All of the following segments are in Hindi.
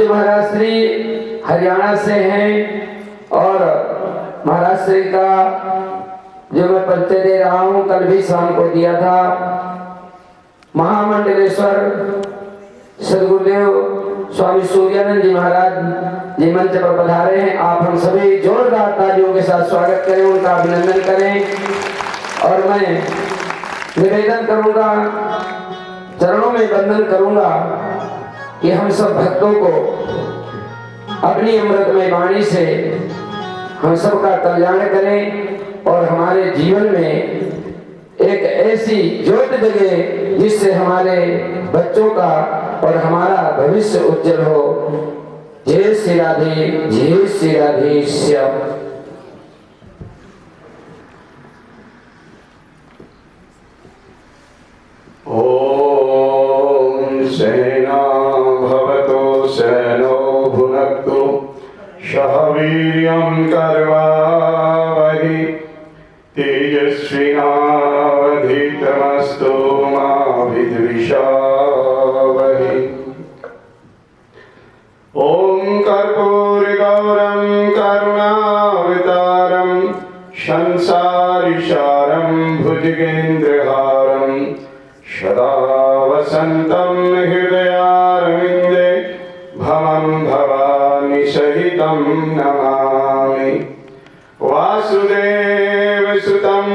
जी महाराज श्री हरियाणा से हैं और महाराज श्री का जो मैं परिचय दे रहा हूँ कल भी शाम को दिया था। महामंडलेश्वर सदगुरुदेव स्वामी सूर्यानंद जी महाराज जी मंच पर पधारे हैं। आप हम सभी जोरदार तालियों के साथ स्वागत करें, उनका अभिनंदन करें। और मैं निवेदन करूंगा, चरणों में वंदन करूंगा कि हम सब भक्तों को अपनी अमृतमय वाणी से हम सबका कल्याण करें और हमारे जीवन में एक ऐसी ज्योत जगे जिससे हमारे बच्चों का और हमारा भविष्य उज्जवल हो। जय श्री राधे, जय श्री राधे श्याम। ओम सेना भवतो सेनो भुनक्तु सह वीर्यं कर्वावहि तेजस्विनावधीतमस्तु मा विद्विषावहि। ओम कर्पूरगौरं करुणावतारं संसारिसारं भुजगेन्द्रहारं सदा वसन्तं हृदयारविन्दे भवं भवानी सहितं नमामि। वासुदेवसुतं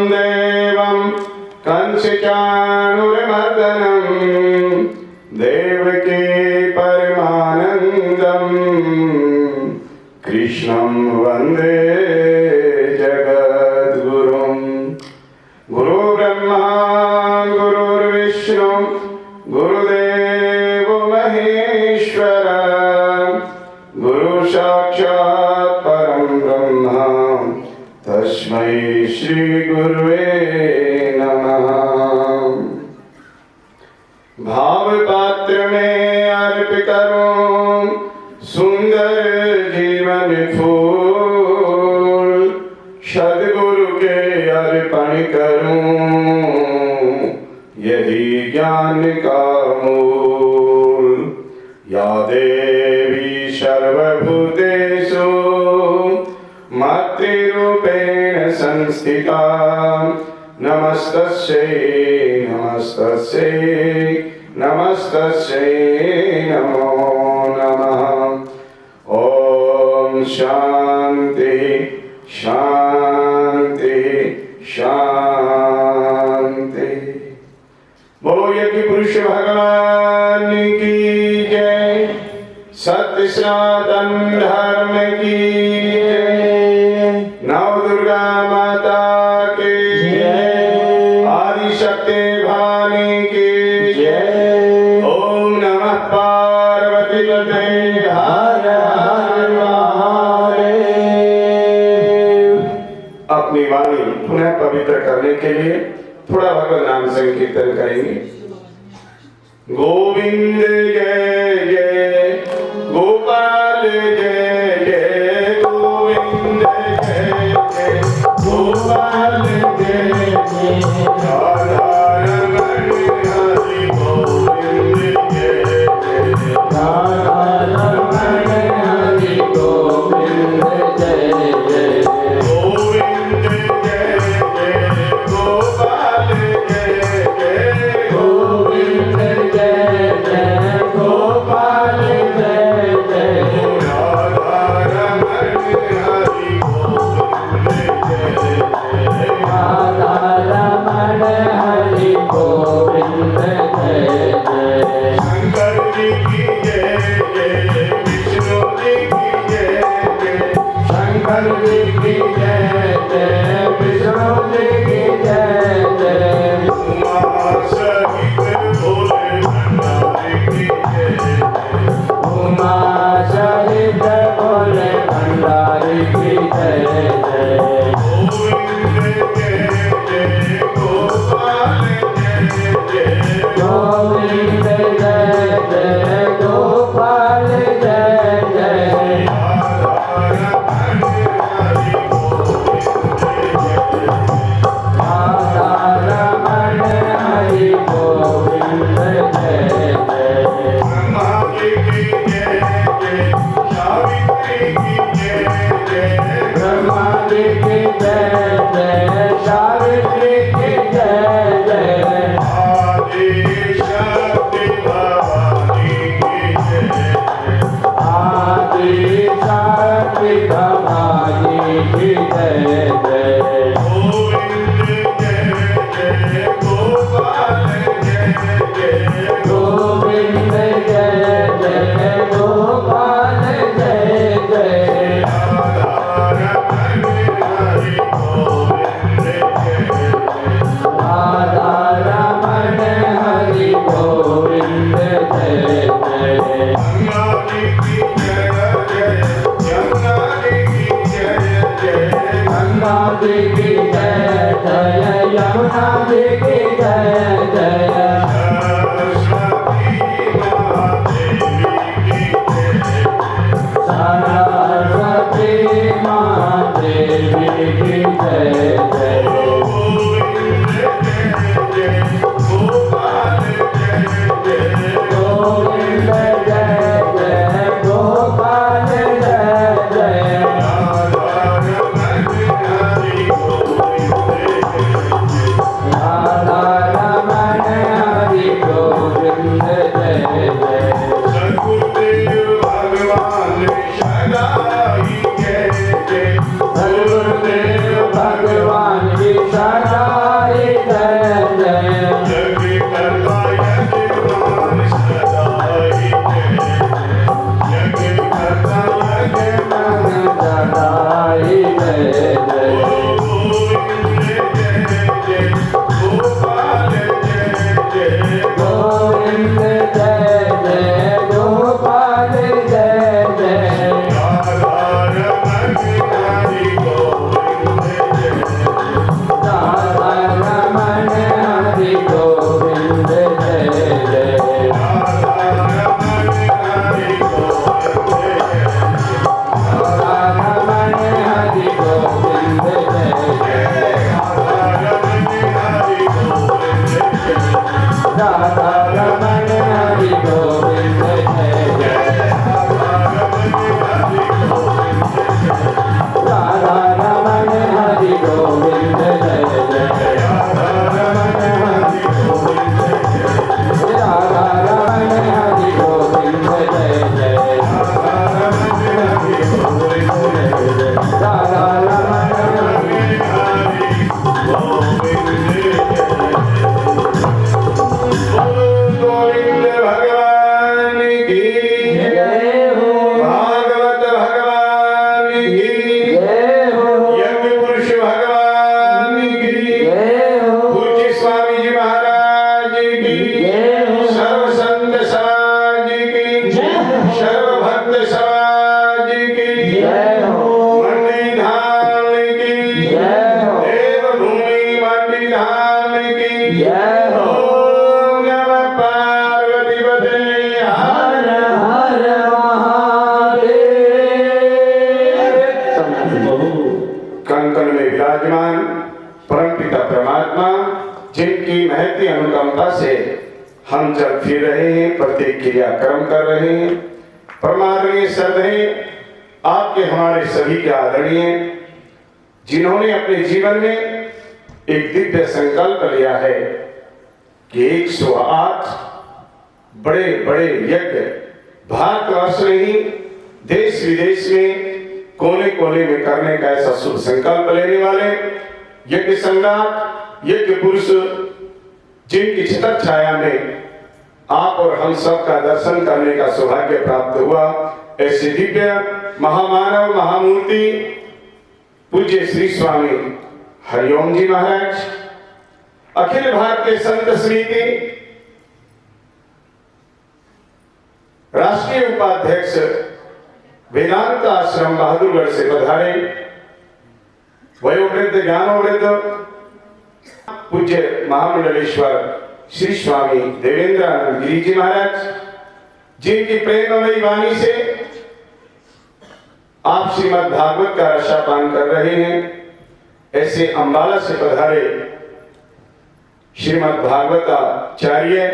देवं कंसचाणूरमर्दनं देवकी परमानन्दं कृष्णं वन्दे जगद्गुरुं। गुरु ब्रह्मा गुरुर्विष्णु गुरुदेवो महेश्वर गुरु साक्षात् परं ब्रह्म तस्मै श्री गुरुवे नमः। भाव पात्र में अर्प करूं सुंदर जीवन फूल, सद्गुरु के अर्पण करूं यही ज्ञान का मूल। या देवी सर्वभूतेषु मातृरूपेण संस्थिता नमस्तस्यै नमस्तस्यै नमस्तस्यै नमो नमः। ओम शांति शांति शांति। बोलो यज्ञ पुरुष भगवान की जय, सत्य सनातन धर्म की जय, नव दुर्गा माता की जय, आदि शक्ति भवानी की जय। ओम नमः पार्वती पते हर हर महादेव। अपनी वाणी पुनः पवित्र करने के लिए थोड़ा भगवान नाम संकीर्तन करेंगे। गोविंद जय जय गोपाल जय जय गोविंद जय जय गोपाल जय जय राधा रमण हरि गोविंद जय जय राधा रमण हरि गोविंद जय जय गोविंद जय जय गोपाल जय जय गोविंद जय जय गोपाल सावित्री की जय जय सावित्री की जय जय आदि शक्ति भवानी की जय आदि शक्ति भवानी की जय जय गोविंद जय जय गोपाल जय जय गोविंद जय जय गोपाल जय जय राधा रमण हरि गोविंद जय जय गंगा जी की जय जय यमुना जी की जय जय सरस्वती माँ देवी की जय जय गोविंद जय जय गोपाल जय जय राधा रमण हरि गोविंद जय जय सद्गुरुदेव भगवान की सदाई जय जय सदाई जय जय गोविंद जय जय गोपाल जय जय राधा रमण हरि गोविंद जय जय राधा रमण हरि गोविंद जय जय राधा रमण हरि गोविंद जय जय राधा रमण हरि गोविंद जय जय राधा रमण हरि गोविंद जय जय राधा रमण गोविंद भगवान की जय हो भागवत भगवान की जय हो यज्ञ पुरुष भगवान की जय हो पूज्य स्वामी जी महाराज की जय हो सर्व संत समाज की सर्व भक्त समाज की जय हो मंडी धाम की जय हो देवभूमि मंडी धाम की जय हो ओम नमः पार्वती पते हर हर महादेव कंकण में विराजमान परमपिता परमात्मा जिनकी महती अनुकंपा से हम चल फिर रहे हैं, प्रत्येक क्रिया कर्म कर रहे हैं। परमादरणीय श्रद्धेय आपके हमारे सभी के आदरणीय जिन्होंने अपने जीवन में एक दिव्य संकल्प लिया है कि 108 बड़े बड़े यज्ञ भारतवर्ष नहीं देश विदेश में कोने कोने में करने का ऐसा शुभ संकल्प लेने वाले यज्ञ सम्राट यज्ञ पुरुष जिनकी छत्र छाया में आप और हम सब का दर्शन करने का सौभाग्य प्राप्त हुआ, ऐसे दिव्य महामानव महामूर्ति पूज्य श्री स्वामी हरिओम जी महाराज, अखिल भारतीय संत समिति राष्ट्रीय उपाध्यक्ष वेदांत आश्रम बहादुरगढ़ से पधारे वयोवृद्ध ज्ञानोवृद्ध पूज्य महामंडलेश्वर श्री स्वामी देवेंद्रानंद गिरी जी महाराज, जिनकी प्रेममयी वाणी से आप श्रीमद् भागवत का रसापान कर रहे हैं, ऐसे अंबाला से पधारे श्रीमद् भागवताचार्य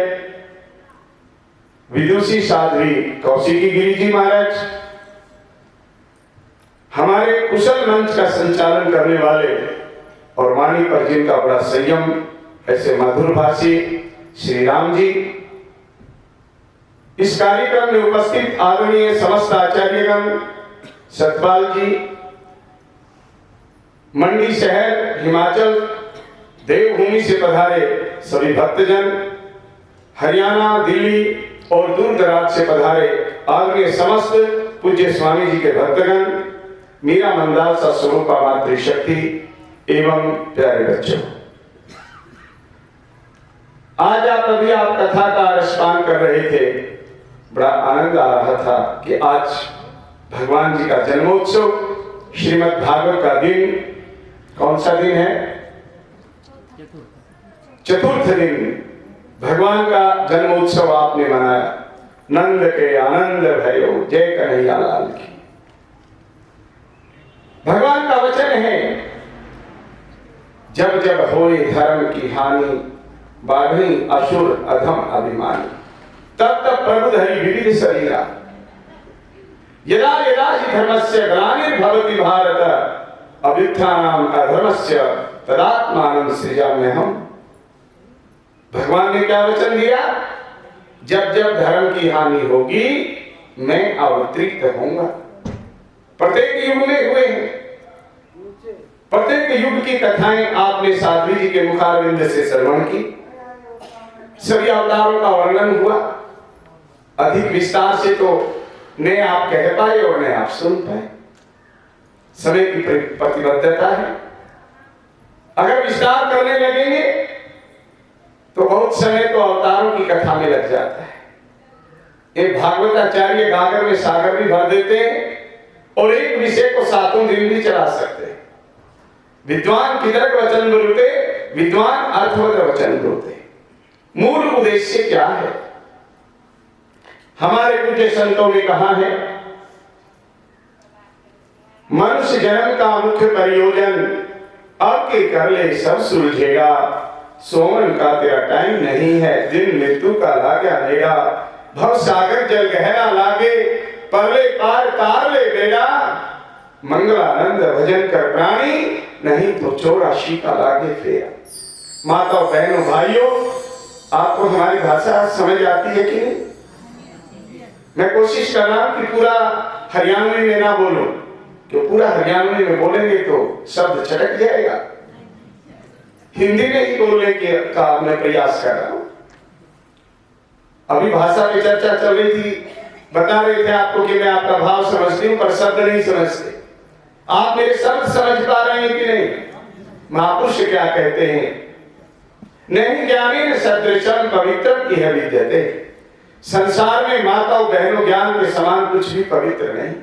विदुषी साध्वी कौशिकी गिरी जी महाराज, हमारे कुशल मंच का संचालन करने वाले और वाणी पर जिनका बड़ा संयम, ऐसे मधुर भाषी श्री राम जी, इस कार्यक्रम में उपस्थित आदरणीय समस्त आचार्यगण, सतपाल जी, मंडी शहर हिमाचल देवभूमि से पधारे सभी भक्तजन, हरियाणा, दिल्ली और दूर दराज से पधारे आदरणीय समस्त पूज्य स्वामी जी के भक्तगण, मीरा मंदाल सस्वरूपा मातृशक्ति एवं प्यारे बच्चों, आज आप कथा का रसपान कर रहे थे। बड़ा आनंद आ रहा था कि आज भगवान जी का जन्मोत्सव, श्रीमद् भागवत का दिन, कौन सा दिन है? चतुर्थ दिन भगवान का जन्मोत्सव आपने मनाया। नंद के आनंद भयो, जय कन्हैया लाल की। भगवान का वचन है, जब जब होए धर्म की हानि, बाढ़ी असुर अधम अभिमानी, तब तब प्रभु धरि विविध शरीरा, यदा यदा हि धर्मस्य ग्लानिर्भवति भारत, अभ्युत्थानम् अधर्मस्य तदात्मानं सृजाम्यहम्। भगवान ने क्या वचन दिया? जब जब धर्म की हानि होगी मैं अवतरित होऊंगा। प्रत्येक युग में हुए हैं, प्रत्येक युग की कथाएं आपने साध्वी जी के मुखारविंद से श्रवण की, सभी अवतारों का वर्णन हुआ। अधिक विस्तार से तो न आप कह पाए और न आप सुन पाए, समय की प्रतिबद्धता है। अगर विस्तार करने लगेंगे तो बहुत समय तो अवतारों की कथा में लग जाता है। एक भागवताचार्य गागर में सागर भी भर देते हैं और एक विषय को 7 दिन भी चला सकते हैं। विद्वान किदृक वचन ब्रूते, विद्वान अर्थवत वचन ब्रूते। मूल उद्देश्य क्या है? हमारे पूज्य संतों ने कहा है, मनुष्य जन्म का मुख्य प्रयोजन अब के कर ले सब सुलझेगा, सोमन का तेरा टाइम नहीं है, दिन मृत्यु का लागे आएगा, भव सागर जल गहरा लागे, परले पार तार ले बेड़ा, मंगलानंद भजन कर प्राणी, नहीं तो 84 का लागे फेरा। माताओं, बहनों, भाइयों, आपको हमारी भाषा समझ आती है कि नहीं? मैं कोशिश कर रहा हूं कि पूरा हरियाणवी में ना बोलूं, क्योंकि पूरा हरियाणवी में बोलेंगे तो शब्द छटक जाएगा। हिंदी में ही बोलने का मैं प्रयास कर रहा हूं। अभी भाषा में चर्चा चल रही थी, बता रहे थे आपको कि मैं आपका भाव समझती हूं पर शब्द नहीं समझते। आप मेरे शब्द समझ पा रहे हैं कि नहीं? महापुरुष क्या कहते हैं? नहीं ज्ञानेन सदृशं पवित्रम इह विद्यते। संसार में माताओं, बहनों, ज्ञान के समान कुछ भी पवित्र नहीं।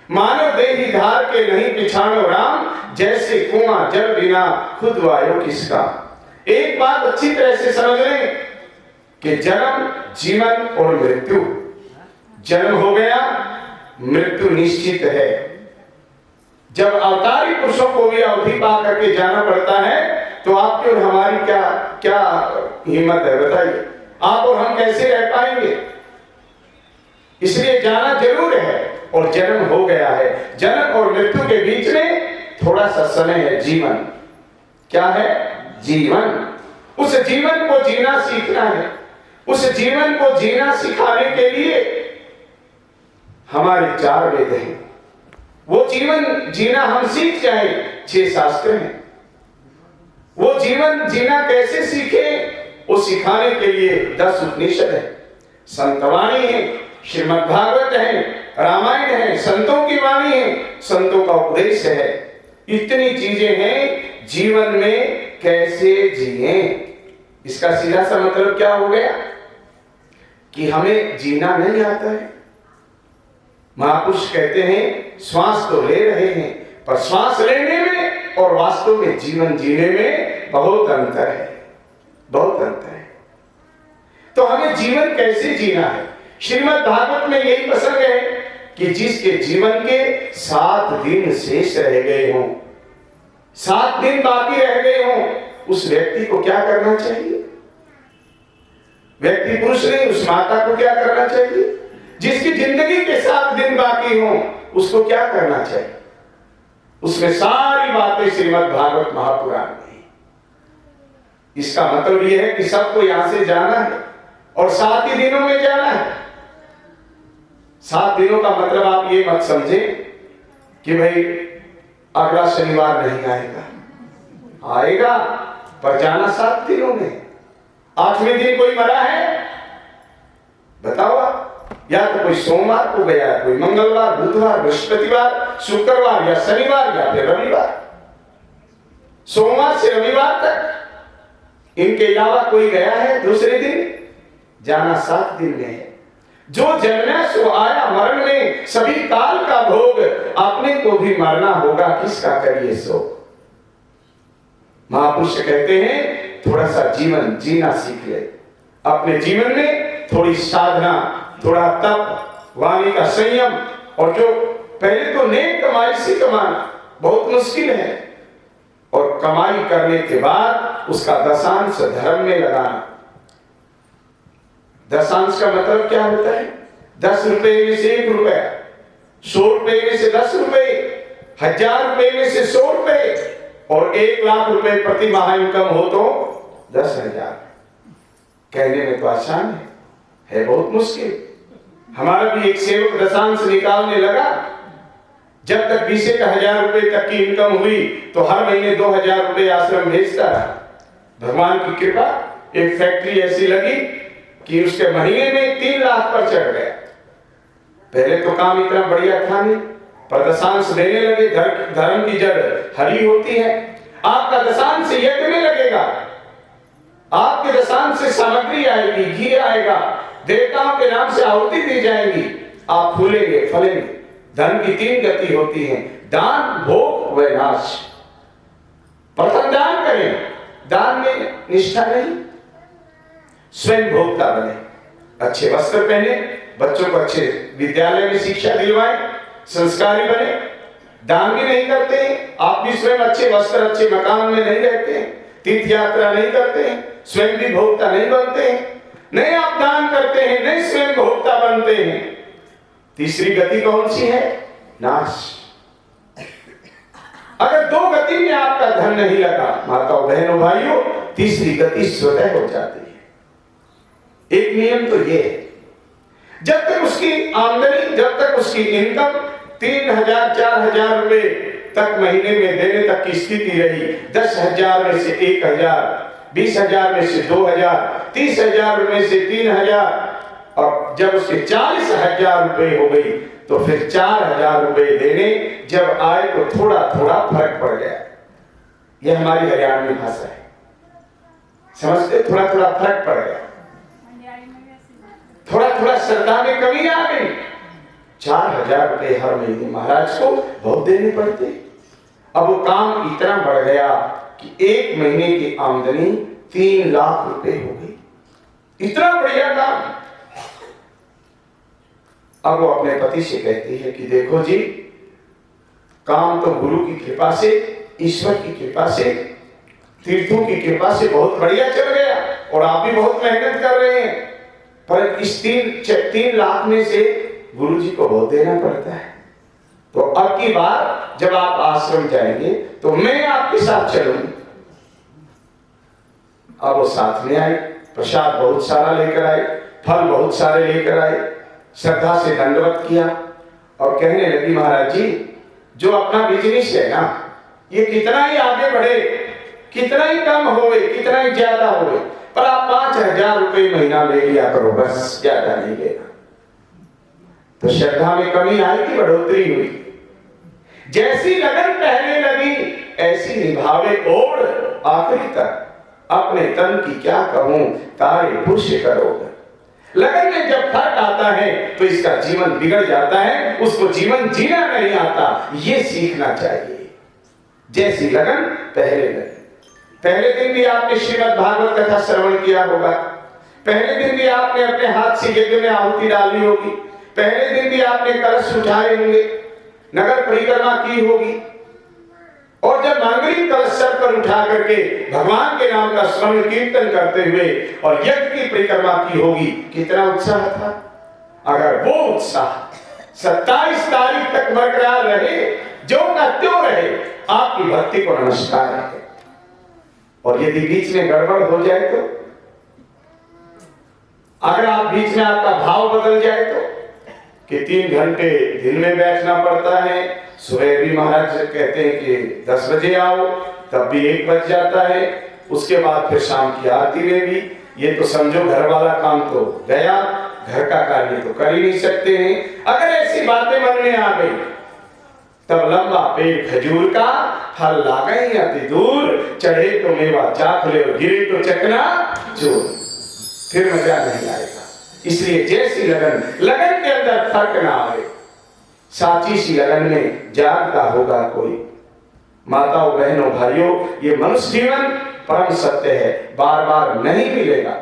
मानव देही धार के नहीं पिछाड़ो राम, जैसे कुआं जल बिना खुद वायो किसका। एक बात अच्छी तरह से समझ लें कि जन्म, जीवन और मृत्यु, जन्म हो गया, मृत्यु निश्चित है। जब अवतारी पुरुषों को भी अवधि पा करके जाना पड़ता है तो आपकी और हमारी क्या हिम्मत है? बताइए, आप और हम कैसे रह पाएंगे? इसलिए जाना जरूर है और जन्म हो गया है। जन्म और मृत्यु के बीच में थोड़ा सा समय है, जीवन। क्या है? जीवन। उस जीवन को जीना सीखना है। उस जीवन को जीना सिखाने के लिए हमारे 4 वेद हैं। वो जीवन जीना हम सीख जाए, 6 शास्त्र हैं। वो जीवन जीना कैसे सीखे, वो सिखाने के लिए 10 उपनिषद है, संतवाणी है, श्रीमद् भागवत है, रामायण है, संतों की वाणी है, संतों का उपदेश है। इतनी चीजें हैं, जीवन में कैसे जिए। इसका सीधा सा मतलब क्या हो गया कि हमें जीना नहीं आता है। महापुरुष कहते हैं श्वास तो ले रहे हैं, पर श्वास लेने में और वास्तव में जीवन जीने में बहुत अंतर है, बहुत अंतर है। तो हमें जीवन कैसे जीना है? श्रीमद् भागवत में यही प्रसंग है कि जिसके जीवन के 7 दिन शेष रह गए हों, 7 दिन बाकी रह गए हों, उस व्यक्ति को क्या करना चाहिए? व्यक्ति पुरुष नहीं, उस माता को क्या करना चाहिए? जिसकी जिंदगी के 7 दिन बाकी हों, उसको क्या करना चाहिए? उसमें सारी बातें श्रीमद् भागवत महापुराण में। इसका मतलब यह है कि सबको यहां से जाना है और 7 ही दिनों में जाना है। 7 दिनों का मतलब आप ये मत समझे कि भाई अगला शनिवार नहीं आएगा, आएगा, पर जाना 7 दिनों में। 8वें दिन कोई मरा है बताओ आप? या तो कोई सोमवार को गया, कोई मंगलवार, बुधवार, बृहस्पतिवार, शुक्रवार या शनिवार या फिर रविवार। सोमवार से रविवार तक इनके अलावा कोई गया है दूसरे दिन? जाना 7 दिन में है। जो जन्मा सो आया मरण में, सभी काल का भोग, अपने को भी मरना होगा, किसका करिए सो। महापुरुष कहते हैं थोड़ा सा जीवन जीना सीख ले। अपने जीवन में थोड़ी साधना, थोड़ा तप, वाणी का संयम, और जो पहले तो नेक कमाई से कमाना बहुत मुश्किल है, और कमाई करने के बाद उसका दशांश धर्म में लगाना। दशांश का मतलब क्या होता है? 10 रुपए में से 1 रुपया, 100 रुपए में से 10 रुपए, 1000 रुपए में से 100 रुपए, और 1 लाख रुपए प्रति माह इनकम हो तो 10,000। कहने में तो आसान है बहुत मुश्किल। हमारा भी एक सेवक दशांश निकालने लगा, जब तक 20,000 रुपए तक की इनकम हुई तो हर महीने 2,000 रुपए आश्रम भेजता रहा। भगवान की कृपा, एक फैक्ट्री ऐसी लगी कि उसके महीने में 3 लाख पर चढ़ गया। पहले तो काम इतना बढ़िया था नहीं, पर दशांश देने लगे। धर्म की जड़ हरी होती है। आपका दशांश यज्ञ में लगेगा, आपके दशांश से सामग्री आएगी, घी आएगा, देवताओं के नाम से आहुति दी जाएगी, आप फूलेंगे फलेंगे। धन की 3 गति होती है, दान, भोग व नाश। प्रथम दान करें, दान में निष्ठा नहीं, स्वयं भोक्ता बने, अच्छे वस्त्र पहने, बच्चों को अच्छे विद्यालय में शिक्षा दिलवाएं, संस्कारी बने। दान भी नहीं करते हैं, आप भी स्वयं अच्छे वस्त्र, अच्छे मकान में नहीं रहते हैं, तीर्थ यात्रा नहीं करते हैं, स्वयं भी भोक्ता नहीं बनते हैं, नहीं आप दान करते हैं, नहीं स्वयं भोक्ता बनते हैं। तीसरी गति कौन सी है? नाश। अगर 2 गति में आपका धन नहीं लगा माताओं बहनों भाइयों, तीसरी गति स्वतः हो जाती है। एक नियम तो ये है, जब तक उसकी आमदनी, जब तक उसकी इनकम 3,000 4,000 रुपए तक महीने में देने तक की स्थिति रही, 10,000 में से 1,000, 20,000 में से 2,000, 30,000 में से 3,000, और जब उसके 40,000 रुपए हो गई तो फिर 4,000 रुपए देने जब आए तो थोड़ा थोड़ा फर्क पड़ गया। यह हमारी हरियाणवी भाषा है, समझते? थोड़ा थोड़ा फर्क पड़ गया, थोड़ा थोड़ा श्रद्धा में कमी आ गई। 4,000 रुपए हर महीने महाराज को बहुत देने पड़ते। अब वो काम इतना बढ़ गया कि 1 महीने की आमदनी 3 लाख रुपए हो गई। इतना बढ़िया काम। अब वो अपने पति से कहती है कि देखो जी, काम तो गुरु की कृपा से, ईश्वर की कृपा से, तीर्थों की कृपा से बहुत बढ़िया चल गया, और आप भी बहुत मेहनत कर रहे हैं, पर इस 3 लाख में से गुरु जी को बहुत देना पड़ता है। तो अब की बार जब आप आश्रम जाएंगे तो मैं आपके साथ चलूंगी। अब वो साथ में आई, प्रसाद बहुत सारा लेकर आए, फल बहुत सारे लेकर आए, श्रद्धा से दंडवत किया और कहने लगी महाराज जी, जो अपना बिजनेस है ना, ये कितना ही आगे बढ़े, कितना ही कम होवे, कितना ही ज्यादा होवे, पर आप 5,000 रुपए महीना ले लिया करो, बस ज्यादा नहीं लेना। तो श्रद्धा में कमी आई कि बढ़ोतरी हुई? जैसी लगन पहले लगी ऐसी निभावे ओढ़ आखिरी तक, अपने तन की क्या कहूं तारे पुरुष करोगे। लगन में जब फर्क आता है तो इसका जीवन बिगड़ जाता है, उसको जीवन जीना नहीं आता, ये सीखना चाहिए। जैसी लगन पहले लगी। पहले दिन भी आपने श्रीमद् भागवत कथा श्रवण किया होगा, पहले दिन भी आपने अपने हाथ से यज्ञ में आहुति डाली होगी, पहले दिन भी आपने कलश उठाए होंगे, नगर परिक्रमा की होगी, और जब मांगलिक कलश सर पर उठा करके भगवान के नाम का स्मरण कीर्तन करते हुए और यज्ञ की परिक्रमा की होगी, कितना उत्साह था। अगर वो उत्साह 27 तारीख तक बरकरार रहे, जो का त्यों रहे। आपकी भक्ति को नमस्कार है। और यदि बीच में गड़बड़ हो जाए तो, अगर आप बीच में आपका भाव बदल जाए तो, कि 3 घंटे दिन में बैठना पड़ता है, सुबह भी महाराज कहते हैं कि 10 बजे आओ, तब भी 1 बज जाता है, उसके बाद फिर शाम की आरती में भी, ये तो समझो घर वाला काम तो गया, घर का कार्य तो कर ही नहीं सकते हैं। अगर ऐसी बातें मन में आ गई, तब लंबा पेड़ खजूर का, फल लागे अति दूर, चढ़े तो मेवा चाख ले और गिरे तो चकना चूर, फिर मजा नहीं आएगा। इसलिए जैसी लगन के अंदर फर्क ना आए, साची सी लगन में जागता होगा कोई। माताओं, बहनों, भाइयों, ये मनुष्य जीवन परम सत्य है, बार बार नहीं मिलेगा।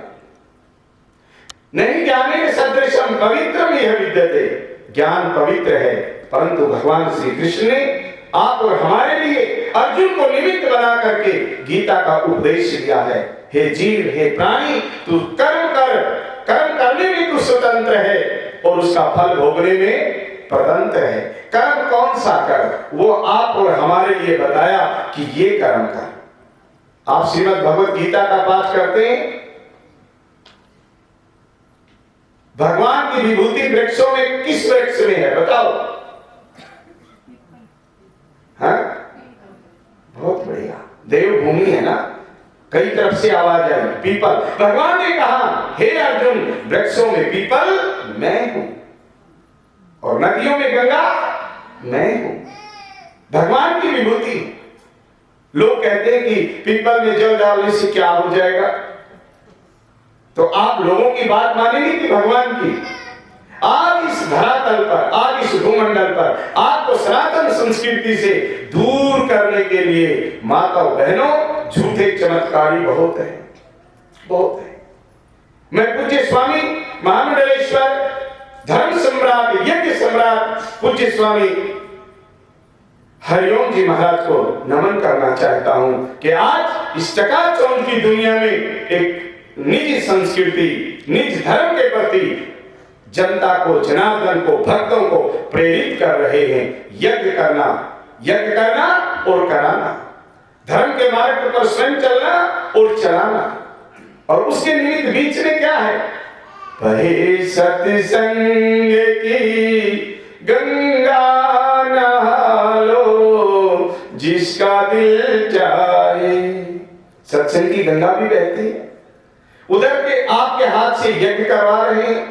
नहीं ज्ञाने सदृशम पवित्रम यह विद्यते, ज्ञान पवित्र है, परंतु भगवान श्री कृष्ण ने आप और हमारे लिए अर्जुन को निमित्त बना करके गीता का उपदेश दिया है। हे जीव, हे प्राणी, तू कर्म कर, कर्म करने में तू स्वतंत्र है और उसका फल भोगने में स्वतंत्र है। कर्म कौन सा कर, वो आप और हमारे लिए बताया कि ये कर्म कर। आप श्रीमद् भगवत गीता का पाठ करते हैं, भगवान की विभूति वृक्षों में किस वृक्ष में है बताओ? हाँ, बहुत बढ़िया, देवभूमि है ना, कई तरफ से आवाज आई, पीपल। भगवान ने कहा, हे अर्जुन, वृक्षों में पीपल मैं हूं और नदियों में गंगा मैं हूं। भगवान की विभूति। लोग कहते हैं कि पीपल में जल डालने से क्या हो जाएगा, तो आप लोगों की बात मानेंगे कि भगवान की? आज इस धरातल पर, आज इस भूमंडल पर आपको सनातन संस्कृति से दूर करने के लिए माताओं, बहनों, झूठे चमत्कारी बहुत है, बहुत है। मैं पूज्य स्वामी महामंडलेश्वर धर्म सम्राट, यज्ञ सम्राट पूज्य स्वामी हरिओम जी महाराज को नमन करना चाहता हूं कि आज इस चकाचौंध की दुनिया में एक निज संस्कृति, निज धर्म के प्रति जनता को, जनार्दन को, भक्तों को प्रेरित कर रहे हैं। यज्ञ करना और कराना, धर्म के मार्ग पर स्वयं चलना और चलाना। और उसके निमित्त बीच में क्या है? पहे सत्संग की गंगा नहा लो, जिसका दिल चाहे। सत्संग की गंगा भी बहती है। उधर के आपके हाथ से यज्ञ करवा रहे हैं,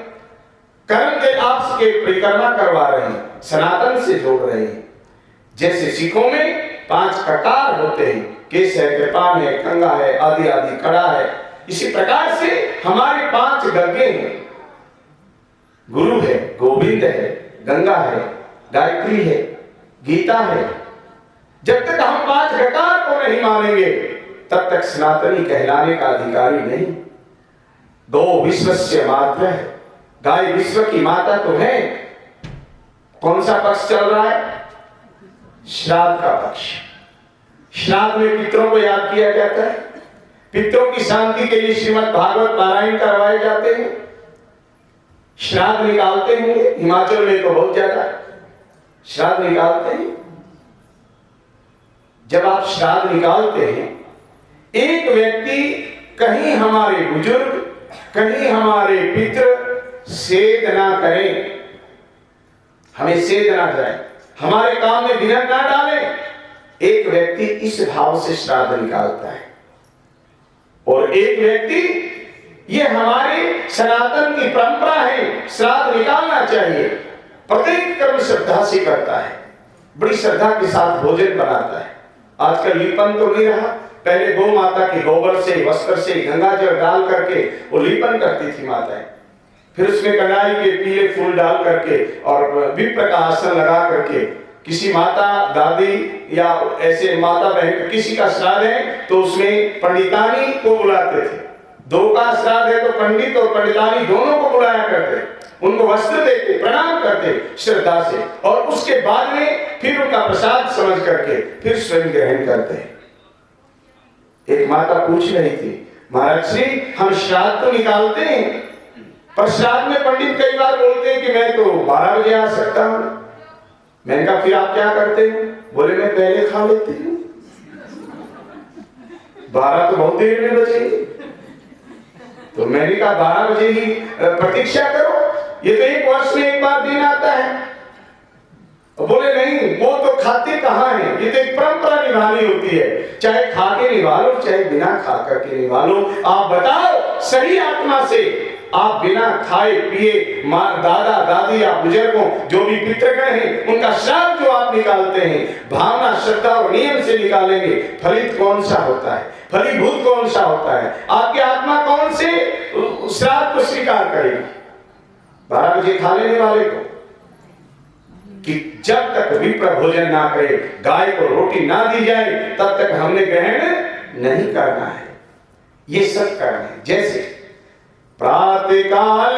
कर्म के आपके परिक्रमा करवा रहे हैं, सनातन से जोड़ रहे हैं। जैसे सिखों में 5 ककार होते हैं, केश है, कृपान है, कंगा है, आदि आदि कड़ा है, इसी प्रकार से हमारे 5 गंगे हैं। गुरु है, गोविंद है, गंगा है, गायत्री है, गीता है। जब तक हम 5 ककार को नहीं मानेंगे, तब तक सनातनी कहलाने का अधिकारी नहीं। गौ विश्वस्य मात्र है, गाय विश्व की माता तो है। कौन सा पक्ष चल रहा है? श्राद्ध का पक्ष। श्राद्ध में पितरों को याद किया जाता है, पितरों की शांति के लिए श्रीमद् भागवत पारायण करवाए जाते हैं, श्राद्ध निकालते होंगे। हिमाचल में तो बहुत ज्यादा श्राद्ध निकालते हैं। जब आप श्राद्ध निकालते हैं, एक व्यक्ति, कहीं हमारे बुजुर्ग, कहीं हमारे पितृ सेध ना करें, हमें सेध ना जाए, हमारे काम में विघ्न ना डालें, एक व्यक्ति इस भाव से श्राद्ध निकालता है। और एक व्यक्ति, ये हमारी सनातन की परंपरा है, श्राद्ध निकालना चाहिए, प्रत्येक कर्म श्रद्धा से करता है, बड़ी श्रद्धा के साथ भोजन बनाता है। आजकल लीपन तो नहीं रहा, पहले गौ माता के गोबर से, वस्त्र से गंगा जल डाल करके वो लीपन करती थी माताएं। फिर उसमें कढ़ाई के पीले फूल डाल करके और विप्र का आसन लगा करके, किसी माता, दादी या ऐसे माता बहन किसी का श्राद्ध है तो उसमें पंडितानी को बुलाते थे। 2 का श्राद्ध है तो पंडित और पंडितानी दोनों को बुलाया करते, उनको वस्त्र देते, प्रणाम करते श्रद्धा से, और उसके बाद में फिर उनका प्रसाद समझ करके फिर स्वयं ग्रहण करते। एक माता पूछ रही थी, महाराज श्री, हम श्राद्ध तो निकालते हैं, पर श्राद्ध में पंडित कई बार बोलते हैं कि मैं तो 12 बजे आ सकता हूं। मैंने कहा फिर आप क्या करते हैं? बोले मैं पहले खा लेती हूँ, 12 तो बहुत देर में बचेंगे। तो मैंने कहा 12 बजे ही प्रतीक्षा करो, ये तो 1 वर्ष में 1 बार दिन आता है। तो बोले नहीं, वो तो खाते कहाँ हैं, ये तो एक परंपरा निभानी होती है, चाहे खा के निभा लो चाहे बिना खा करके निभा लो। आप बताओ सही आत्मा से, आप बिना खाए पिए माँ दादा दादी या बुजुर्गों जो भी पितृगण हैं उनका श्राद्ध जो आप निकालते हैं भावना श्रद्धा और नियम से निकालेंगे, फलित कौन सा होता है, फलीभूत कौन सा होता है? आपकी आत्मा कौन से श्राद्ध को स्वीकार करेगी? 12 बजे खा लेने वाले को कि जब तक विप्र भोजन ना करे, गाय को रोटी ना दी जाए, तब तक हमने ग्रहण नहीं करना है। ये सत्कर्म है। जैसे प्रातः काल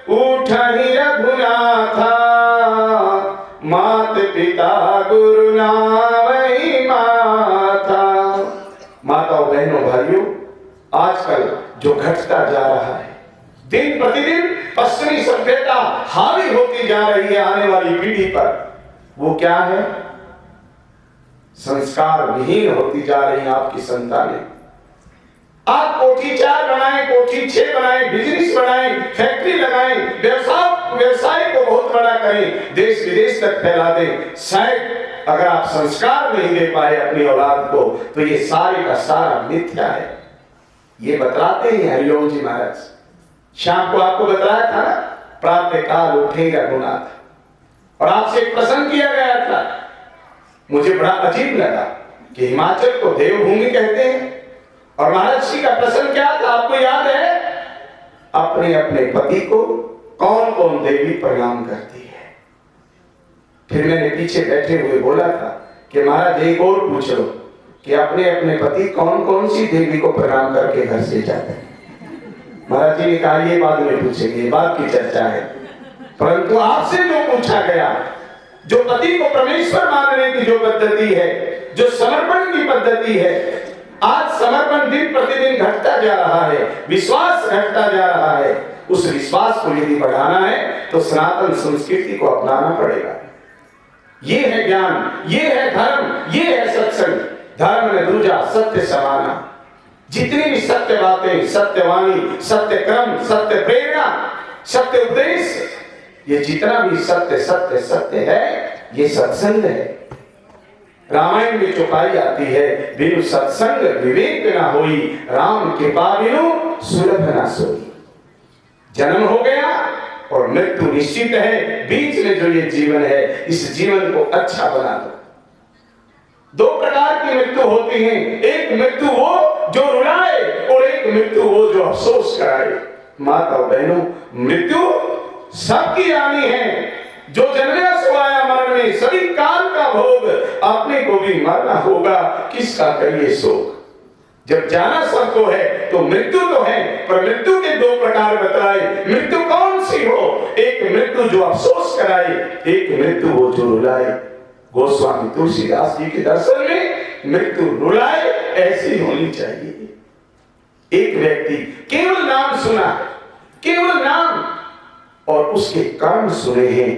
उठहि रघुनाथा, मात पिता गुरु नावहि माथा। माताओं बहनों भाइयों, आजकल जो घटता जा रहा है, दिन प्रतिदिन पश्चिमी सभ्यता हावी होती जा रही है आने वाली पीढ़ी पर, वो क्या है? संस्कार विहीन होती जा रही है आपकी संतानें। आप कोठी 4 बनाएं, कोठी 6 बनाएं, बिजनेस बनाएं, फैक्ट्री लगाएं, व्यवसाय को बहुत बड़ा करें, देश विदेश तक फैला दें, शायद अगर आप संस्कार नहीं दे पाए अपनी औलाद को तो ये सारे का सारा मिथ्या है। ये बतलाते हैं हरिओम जी महाराज। शाम को आपको बताया था ना, प्रातः काल उठे रघुनाथ, और आपसे एक प्रसंग किया गया था। मुझे बड़ा अजीब लगा कि हिमाचल को देवभूमि कहते हैं, और महाराज जी का प्रसंग क्या था आपको याद है? अपने अपने पति को कौन कौन देवी प्रणाम करती है। फिर मैंने पीछे बैठे हुए बोला था कि महाराज एक और पूछ लो कि अपने अपने पति कौन कौन सी देवी को प्रणाम करके घर से जाते हैं। महाराज जी ने कहा ये बाद में पूछेंगे, ये बात की चर्चा है। परंतु आपसे जो पूछा गया, जो पति को परमेश्वर मानने की जो पद्धति है, जो समर्पण की पद्धति है, आज समर्पण दिन प्रतिदिन घटता जा रहा है, विश्वास घटता जा रहा है। उस विश्वास को यदि बढ़ाना है तो सनातन संस्कृति को अपनाना पड़ेगा। ये है ज्ञान, ये है धर्म, ये है सत्संग। धर्म ने दूजा सत्य समाना। जितनी भी सत्य बातें, सत्यवाणी, सत्य क्रम, सत्य प्रेरणा, सत्य उपदेश, ये जितना भी सत्य सत्य सत्य है, ये सत्संग है। रामायण में जो पाई आती है, बिनु सत्संग विवेक ना होई, राम कृपा बिनु सुलभ ना सोई। जन्म हो गया और मृत्यु निश्चित है, बीच में जो ये जीवन है, इस जीवन को अच्छा बना दो। 2 प्रकार की मृत्यु होती है, एक मृत्यु वो जो रुलाए और एक मृत्यु वो जो अफसोस कराए। माता बहनों, मृत्यु सबकी आनी है। जो जन्मे सो आया मरण में, सभी काल का भोग, अपने को भी मरना होगा, किसका करिए शोक। जब जाना सबको है तो मृत्यु तो है, पर मृत्यु के 2 प्रकार बतलाए। मृत्यु कौन सी हो? एक मृत्यु जो अफसोस कराए, एक मृत्यु वो जो रुलाए। गोस्वामी तुलसीदास जी के दर्शन में मृत्यु रुलाए ऐसी होनी चाहिए। एक व्यक्ति केवल नाम सुना, केवल नाम, और उसके कर्म सुने हैं,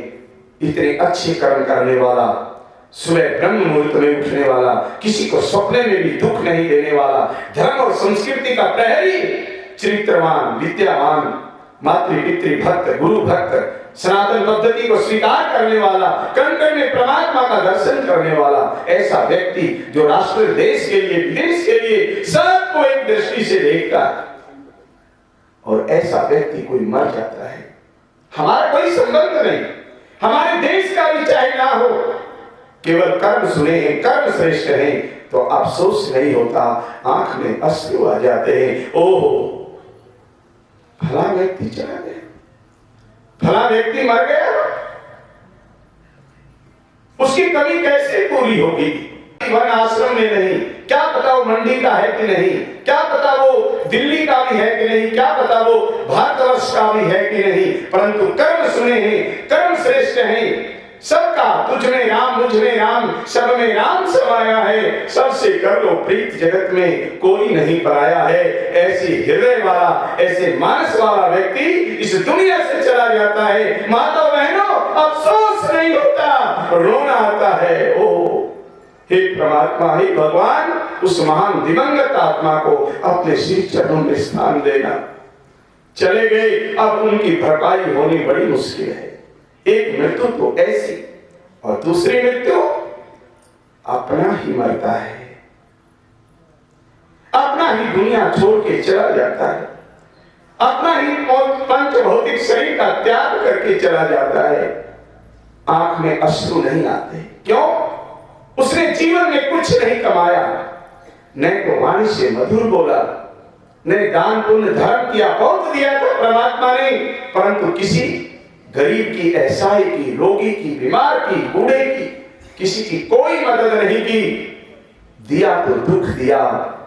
इतने अच्छे कर्म करने वाला, सुबह ब्रह्म मुहूर्त में उठने वाला, किसी को सपने में भी दुख नहीं देने वाला, धर्म और संस्कृति का प्रहरी, चरित्रवान, विद्यावान, मातृ पितृ भक्त, गुरु भक्त, सनातन पद्धति को स्वीकार करने वाला, कण कण में परमात्मा का दर्शन करने वाला, ऐसा व्यक्ति जो राष्ट्र देश के लिए, विदेश के लिए सबको एक दृष्टि से देखता है, और ऐसा व्यक्ति कोई मर जाता है, हमारा कोई संबंध नहीं, हमारे देश का भी चाहे ना हो, केवल कर्म सुने हैं, कर्म श्रेष्ठ हैं, तो अफसोस नहीं होता, आंख में अश्रु आ जाते हैं। ओहो, फला व्यक्ति चला गया, फला व्यक्ति मर गया, उसकी कमी कैसे पूरी होगी? वन आश्रम में नहीं, क्या पता वो मंडी का है कि नहीं, क्या पता वो दिल्ली का भी है कि नहीं, क्या पता वो भारतवर्ष का भी है कि नहीं, परंतु कर्म सुने हैं, कर्म श्रेष्ठ हैं। सबका तुझ में राम मुझ में राम सब में राम समाया है, सबसे कर लो प्रीत जगत में कोई नहीं पराया है। ऐसी हृदय वाला ऐसे मानस वाला व्यक्ति इस दुनिया से चला जाता है। माता बहनों अफसोस नहीं होता, रोना आता है। ओ हे परमात्मा, हे भगवान, उस महान दिवंगत आत्मा को अपने श्री चरणों में स्थान देना। चले गए, अब उनकी भरपाई होनी बड़ी मुश्किल है। एक मृत्यु तो ऐसी और दूसरी मृत्यु अपना ही मरता है, अपना ही दुनिया छोड़ के चला जाता है, अपना ही पंच भौतिक शरीर का त्याग करके चला जाता है। आंख में अश्रु नहीं आते, क्यों? उसने जीवन में कुछ नहीं कमाया, न तो वाणी से मधुर बोला, ने दान पुण्य धर्म किया, बहुत दिया था परमात्मा ने, परंतु किसी गरीब की, असहाय की, रोगी की, बीमार की, बूढ़े की, किसी की कोई मदद नहीं की। दिया तो दुख दिया,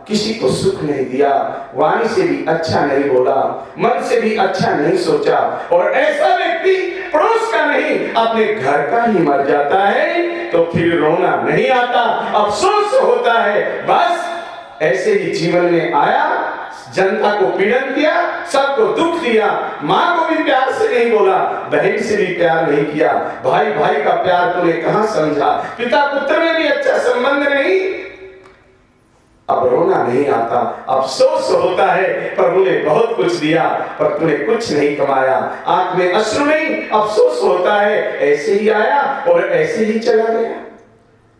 किसी को सुख नहीं दिया, वाणी से भी अच्छा नहीं बोला, मन से भी अच्छा नहीं सोचा, और ऐसा व्यक्ति पड़ोस का नहीं अपने घर का ही मर जाता है, तो फिर रोना नहीं आता, अफसोस होता है। बस ऐसे ही जीवन में आया, जनता को पीड़न किया, सबको दुख दिया, माँ को भी प्यार से नहीं बोला, बहन से भी प्यार नहीं किया, भाई भाई का प्यार तूने कहां समझा, पिता पुत्र में भी अच्छा संबंध नहीं। अब रोना नहीं आता, अफसोस होता है, प्रभु ने बहुत कुछ दिया पर तूने कुछ नहीं कमाया। आंख में अश्रु नहीं, अफसोस होता है, ऐसे ही आया और ऐसे ही चला गया।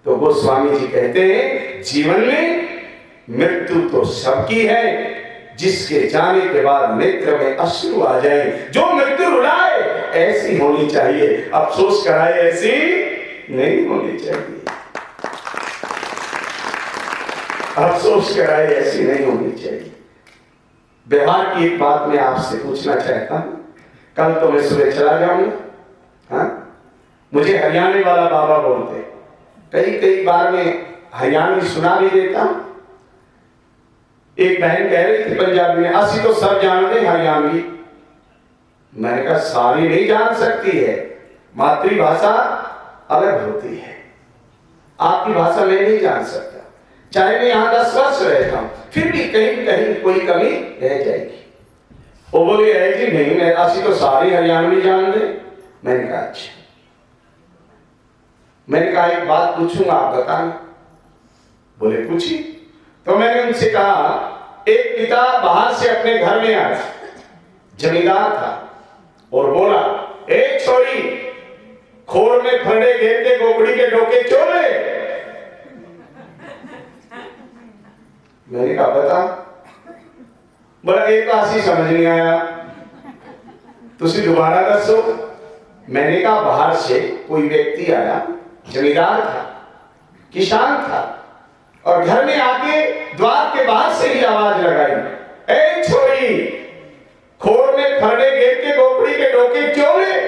तो गोस्वामी जी कहते हैं, जीवन में मृत्यु तो सबकी है, जिसके जाने के बाद नेत्र में अश्रु आ जाए, जो मृत्यु रुलाए ऐसी होनी चाहिए, अफसोस कराए ऐसी नहीं होनी चाहिए, अफसोस कराए ऐसी नहीं होनी चाहिए। व्यवहार की एक बात मैं आपसे पूछना चाहता हूं, कल तो मैं सुबह चला जाऊंगा, मुझे हरियाणवी वाला बाबा बोलते, कई बार मैं हरियाणवी सुना भी देता हूं। एक बहन कह रही थी पंजाबी में, असि तो सब जानते हरियाणवी। मैंने कहा सारी नहीं जान सकती है, मातृभाषा अलग होती है, आपकी भाषा मैं नहीं जान सकता, चाहे मैं यहाँ 10 वर्ष रहता हूं, फिर भी कहीं कहीं कोई कमी रह जाएगी। वो बोले है जी नहीं, मैं असि तो सारी हरियाणवी जान दे। मैंने कहा अच्छा। मैंने कहा एक बात पूछूंगा, आप बताएं। बोले पूछी। तो मैंने उनसे कहा, एक पिता बाहर से अपने घर में आया, जमींदार था, और बोला, एक छोरी खोर में फंडे घेर के गोकड़ी के डोके चोले। मैंने कहा बता। बोला एक आसी समझ नहीं आया, तुसी दोबारा दसो। मैंने कहा बाहर से कोई व्यक्ति आया, जमींदार था, किसान था, और घर में आके द्वार के बाहर से ही आवाज लगाई, ए छोरी खोर में फरने घेर के गोकड़ी के डोके क्यों ले।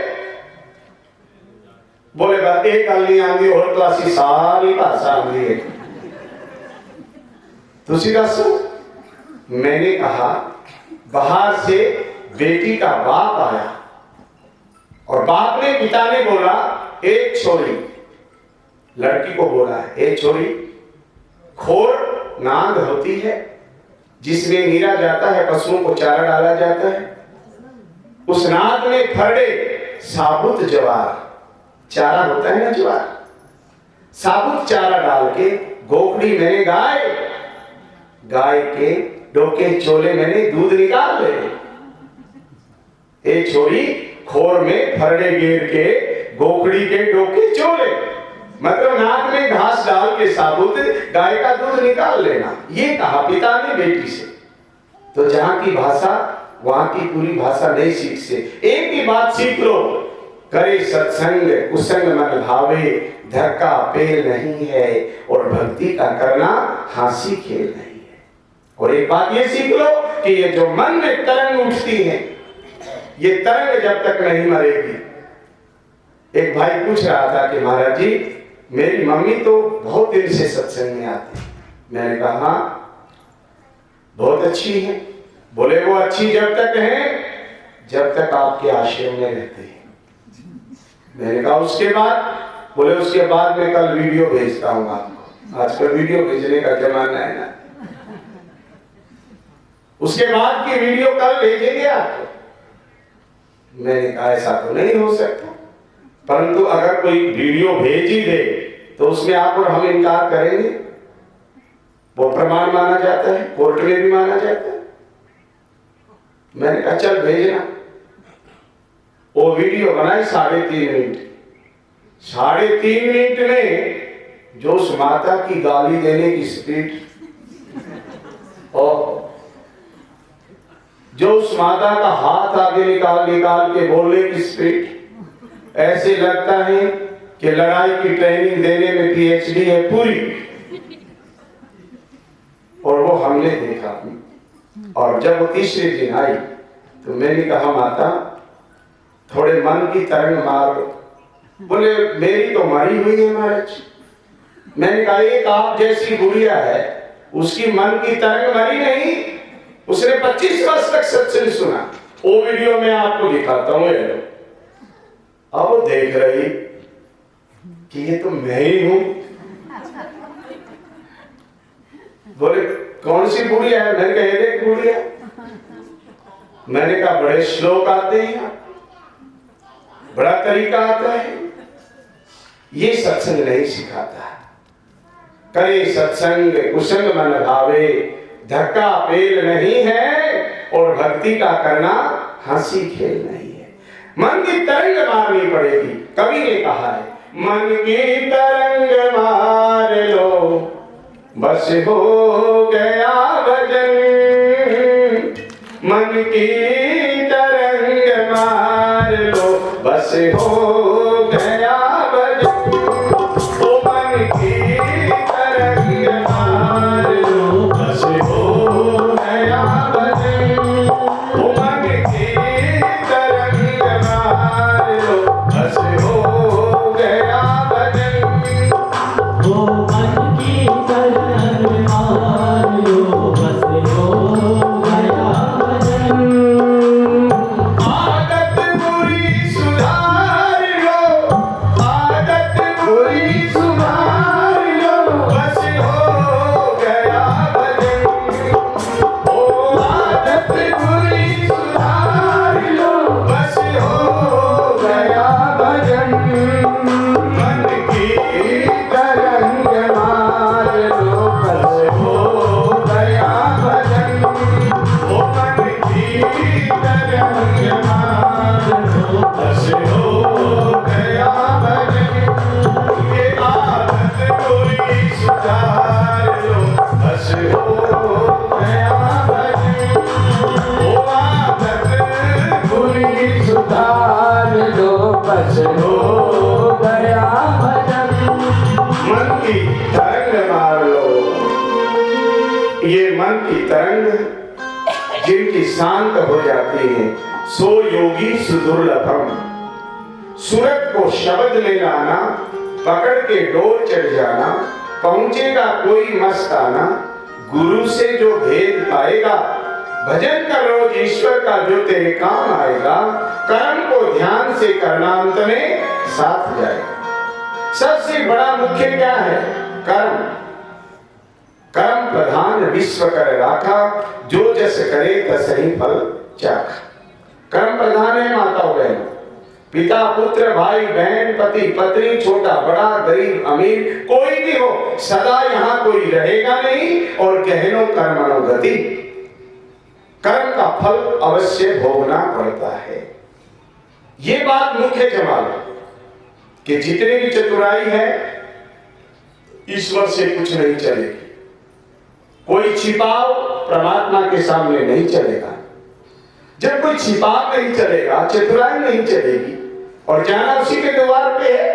बोले बात एक गल नहीं आती, और क्लासी सारी भाषा आती है, तुसी दसो। मैंने कहा बाहर से बेटी का बाप आया, और बाप ने, पिता ने बोला, एक छोरी, लड़की को बोला है, एक छोरी, खोर नाद होती है जिसमें नीरा जाता है, पशुओं को चारा डाला जाता है, उस नाद में फरड़े साबुत ज्वार, चारा होता है ना ज्वार, साबुत चारा डाल के गोकड़ी मैंने गाय के डोके चोले मैंने दूध निकाल ले। एक छोरी खोर में फरड़े घेर के गोकड़ी के डोके चोले, मतलब नाक में घास डाल के साबुत गाय का दूध निकाल लेना, ये कहा पिता ने बेटी से। तो जहां की भाषा वहां की पूरी भाषा नहीं सीख से, एक ही बात सीख लो, करे सत्संग कुसंग मन भावे, धक्का पेल नहीं है, और भक्ति का करना हासी खेल नहीं है। और एक बात ये सीख लो कि ये जो मन में तरंग उठती है, ये तरंग जब तक नहीं मरेगी। एक भाई पूछ रहा था कि महाराज जी मेरी मम्मी तो बहुत दिन से सत्संग में आती। मैंने कहा हाँ बहुत अच्छी है। बोले वो अच्छी जब तक है जब तक आपके आश्रम में रहते हैं। मैंने कहा उसके बाद बोले उसके बाद में कल वीडियो भेजता हूँ आपको। आजकल वीडियो भेजने का जमाना है ना, उसके बाद की वीडियो कल भेजेंगे आपको। मैंने कहा ऐसा तो नहीं हो सकता, परंतु अगर कोई वीडियो भेज ही दे तो उसमें आप और हम इनकार करेंगे? वो प्रमाण माना जाता है, कोर्ट में भी माना जाता है। मैंने कहा चल भेजना। वो वीडियो बनाई 3.5 मिनट। 3.5 मिनट में जो उस माता की गाली देने की स्पीड और जो उस माता का हाथ आगे निकाल निकाल के बोलने की स्पीड, ऐसे लगता है कि लड़ाई की ट्रेनिंग देने में पीएचडी है पूरी। और वो हमने देखा। और जब वो तीसरे दिन आई तो मैंने कहा माता थोड़े मन की तरंग मार। बोले मेरी तो मरी हुई है महाराज। मैंने कहा एक आप जैसी गुड़िया है, उसकी मन की तरंग मरी नहीं, उसने 25 वर्ष तक सत्संग सुना। वो वीडियो मैं आपको दिखाता हूँ। अब वो देख रही कि ये तो मैं ही हूं। बोले कौन सी गुड़िया है? मैंने कहा ये देख गुड़िया। मैंने कहा बड़े श्लोक आते हैं, बड़ा तरीका आता है। ये सत्संग नहीं सिखाता। करे सत्संग कुसंग मन भावे, धक्का पेल नहीं है और भक्ति का करना हंसी खेल नहीं है। मन की तरंग मारनी पड़ेगी। कवि ने कहा है मन की तरंग मार लो बस हो गया भजन। मन की तरंग मार लो बस हो गया भजन। ओ मन की तरंग मार लो बस हो गया भजन। ओ मन की तरंग मार लो बस हो गया भजन। ओ मन की तरंग मार लो बस हो गया भजन। आदत बुरी सुधार लो, आदत बुरी सुधार लो बस हो गया भजन। ओ आदत बुरी सुधार लो बस हो गया भजन। मन की तरंग मार लो बस हो गया भजन। ओ मन की तरंग मार लो बस हो गया भजन। ये आदत बुरी सुधार लो बस हो गया भजन। ओ आदत बुरी सुधार लो बस हो गया भजन। मन की तरंग मार लो। ये मन की तरंग जिनकी शांत हो जाती है सो योगी सुदुर्लभम। सूरत को शब्द में लाना, पकड़ के डोर चढ़ जाना, पहुंचेगा कोई मस्ताना। गुरु से जो भेद पाएगा, भजन कर रोज ईश्वर का जो तेरे काम आएगा। कर्म को ध्यान से करना, अंत में साथ जाएगा। सबसे बड़ा मुख्य क्या है? कर्म। कर्म प्रधान विश्व कर राखा, जो जस करे तसहि फल चाखा। कर्म प्रधान है माता बहन, पिता पुत्र भाई बहन पति पत्नी, छोटा बड़ा गरीब अमीर कोई भी हो, सदा यहाँ कोई रहेगा नहीं। और गहनो कर्मणो गति, कर्म का फल अवश्य भोगना पड़ता है। ये बात मुख्य जमाल कि जितनी भी चतुराई है ईश्वर से कुछ नहीं चलेगी। कोई छिपाव परमात्मा के सामने नहीं चलेगा। जब कोई छिपाव नहीं चलेगा, चतुराई नहीं चलेगी और जाना उसी के द्वार पे है।